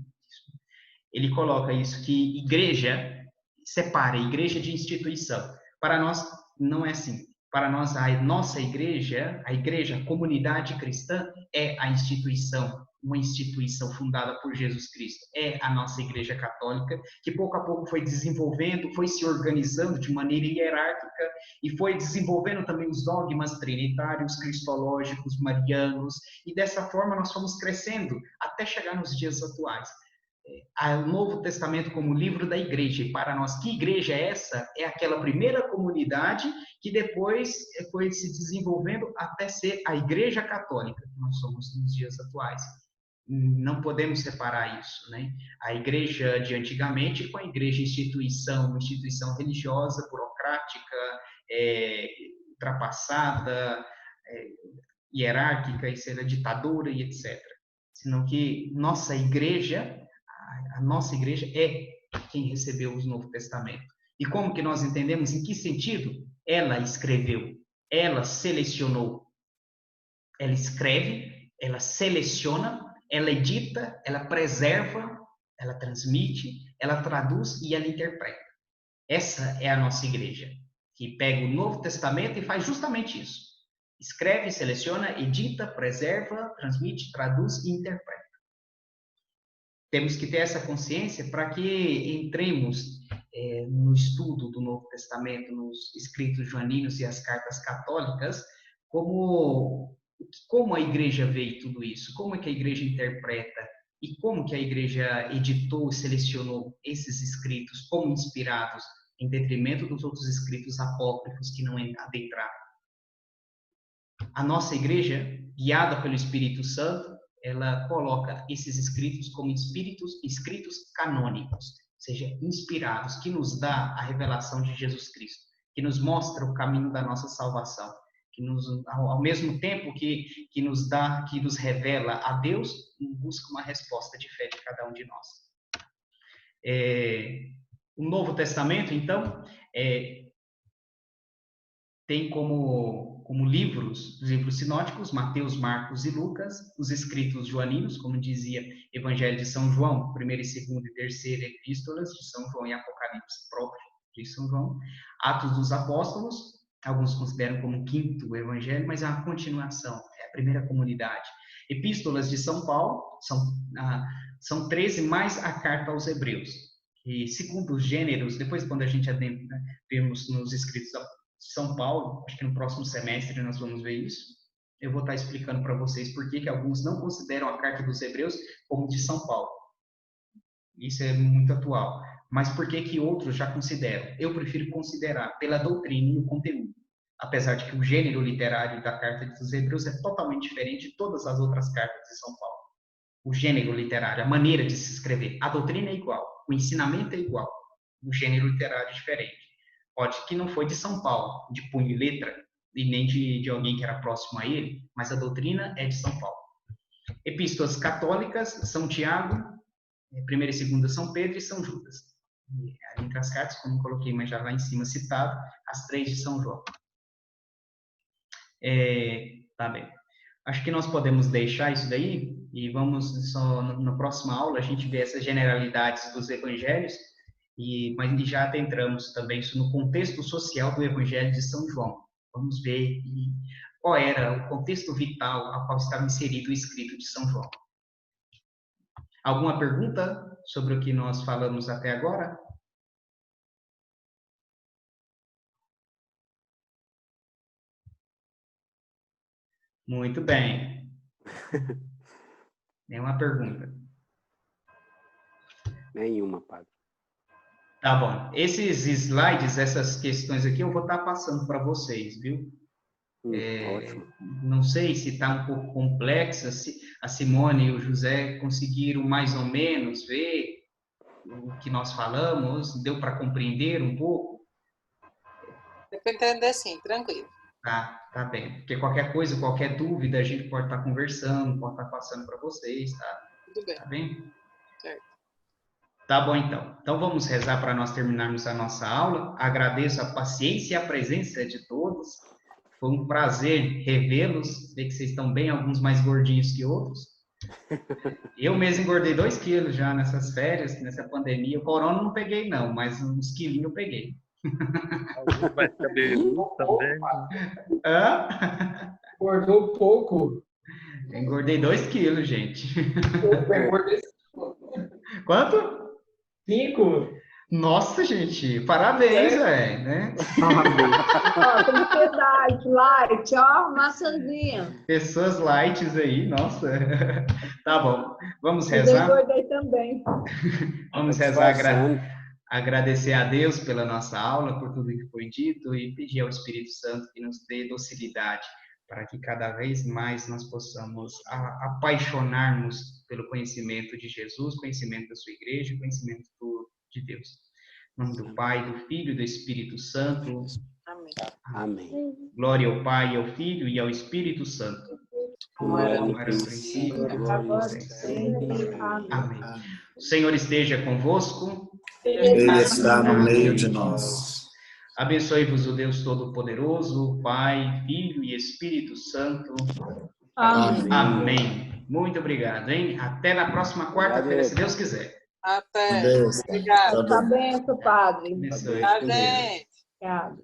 Ele coloca isso, que igreja separa igreja de instituição. Para nós, não é assim. Para nós, a nossa igreja, a comunidade cristã, é a instituição, uma instituição fundada por Jesus Cristo. É a nossa igreja católica, que pouco a pouco foi desenvolvendo, foi se organizando de maneira hierárquica e foi desenvolvendo também os dogmas trinitários, cristológicos, marianos, e dessa forma nós fomos crescendo até chegar nos dias atuais. O Novo Testamento como livro da igreja. E para nós, que igreja é essa? É aquela primeira comunidade que depois foi se desenvolvendo até ser a Igreja Católica, que nós somos nos dias atuais. Não podemos separar isso, A igreja de antigamente com a igreja instituição, uma instituição religiosa, burocrática, ultrapassada, hierárquica, e ser ditadura e etc. Senão que a nossa igreja é quem recebeu o Novo Testamento. E como que nós entendemos? Em que sentido? Ela escreveu, ela selecionou, ela escreve, ela seleciona, ela edita, ela preserva, ela transmite, ela traduz e ela interpreta. Essa é a nossa igreja, que pega o Novo Testamento e faz justamente isso. Escreve, seleciona, edita, preserva, transmite, traduz e interpreta. Temos que ter essa consciência para que entremos no estudo do Novo Testamento, nos escritos joaninos e as cartas católicas, como a igreja vê tudo isso, como é que a igreja interpreta e como que a igreja editou e selecionou esses escritos como inspirados, em detrimento dos outros escritos apócrifos que não adentraram. A nossa igreja, guiada pelo Espírito Santo, ela coloca esses escritos como escritos canônicos, ou seja, inspirados, que nos dá a revelação de Jesus Cristo, que nos mostra o caminho da nossa salvação, que ao mesmo tempo que nos revela a Deus, busca uma resposta de fé de cada um de nós. O Novo Testamento, então, tem como livros, os livros sinóticos, Mateus, Marcos e Lucas, os escritos joaninos, como dizia, Evangelho de São João, 1ª e 2ª e 3ª epístolas de São João e Apocalipse próprio de São João, Atos dos Apóstolos, alguns consideram como o 5º evangelho, mas é uma continuação, é a primeira comunidade. Epístolas de São Paulo, são 13 mais a carta aos Hebreus, e segundo os gêneros, depois quando a gente adentra, vemos nos escritos de São Paulo, acho que no próximo semestre nós vamos ver isso, eu vou estar explicando para vocês por que alguns não consideram a carta dos Hebreus como de São Paulo. Isso é muito atual. Mas por que outros já consideram? Eu prefiro considerar pela doutrina e o conteúdo. Apesar de que o gênero literário da carta dos Hebreus é totalmente diferente de todas as outras cartas de São Paulo. O gênero literário, a maneira de se escrever, a doutrina é igual, o ensinamento é igual, o gênero literário é diferente. Pode que não foi de São Paulo, de punho e letra, e nem de alguém que era próximo a ele, mas a doutrina é de São Paulo. Epístolas católicas, São Tiago, 1ª e 2ª São Pedro e São Judas. E, entre as cartas, como coloquei, mas já lá em cima citado, as 3 de São João. Tá bem. Acho que nós podemos deixar isso daí e vamos só na próxima aula a gente ver essas generalidades dos evangelhos mas já adentramos também isso no contexto social do Evangelho de São João. Vamos ver qual era o contexto vital ao qual estava inserido o escrito de São João. Alguma pergunta sobre o que nós falamos até agora? Muito bem. Nenhuma pergunta? Nenhuma, padre. Tá bom. Esses slides, essas questões aqui, eu vou estar passando para vocês, viu? Ótimo. Não sei se está um pouco complexa, se a Simone e o José conseguiram mais ou menos ver o que nós falamos, deu para compreender um pouco? Deu para entender sim, tranquilo. Tá bem. Porque qualquer coisa, qualquer dúvida, a gente pode estar conversando, pode estar passando para vocês, tá? Tudo bem. Tá bem? Certo. Tá bom, então. Então, vamos rezar para nós terminarmos a nossa aula. Agradeço a paciência e a presença de todos. Foi um prazer revê-los, ver que vocês estão bem, alguns mais gordinhos que outros. Eu mesmo engordei 2 quilos já nessas férias, nessa pandemia. O corona não peguei, não, mas uns quilinhos eu peguei. Mais cabeludo também. Hã? Engordou pouco. Eu engordei 2 quilos, gente. Eu engordei Quanto? 5. Nossa, gente, parabéns, velho, né? Ó, tem que ter light, ó, maçãzinha. Pessoas lights aí, nossa. Tá bom, vamos Eu rezar. engordei também. Vamos rezar, agradecer a Deus pela nossa aula, por tudo que foi dito e pedir ao Espírito Santo que nos dê docilidade para que cada vez mais nós possamos apaixonar-nos pelo conhecimento de Jesus, conhecimento da sua igreja, conhecimento de Deus. Em nome do Pai, do Filho e do Espírito Santo. Amém. Amém. Glória ao Pai, ao Filho e ao Espírito Santo. Como era no Como era no princípio, agora agora e e sempre. Amém. O Senhor esteja convosco. Ele está no meio de nós. Abençoe-vos o Deus Todo-Poderoso, Pai, Filho e Espírito Santo. Amém. Amém. Muito obrigado, hein? Até na próxima quarta-feira, se Deus quiser. Até. Deus. Obrigada. Tá bem, padre. Abençoe. Tá, gente. Obrigada.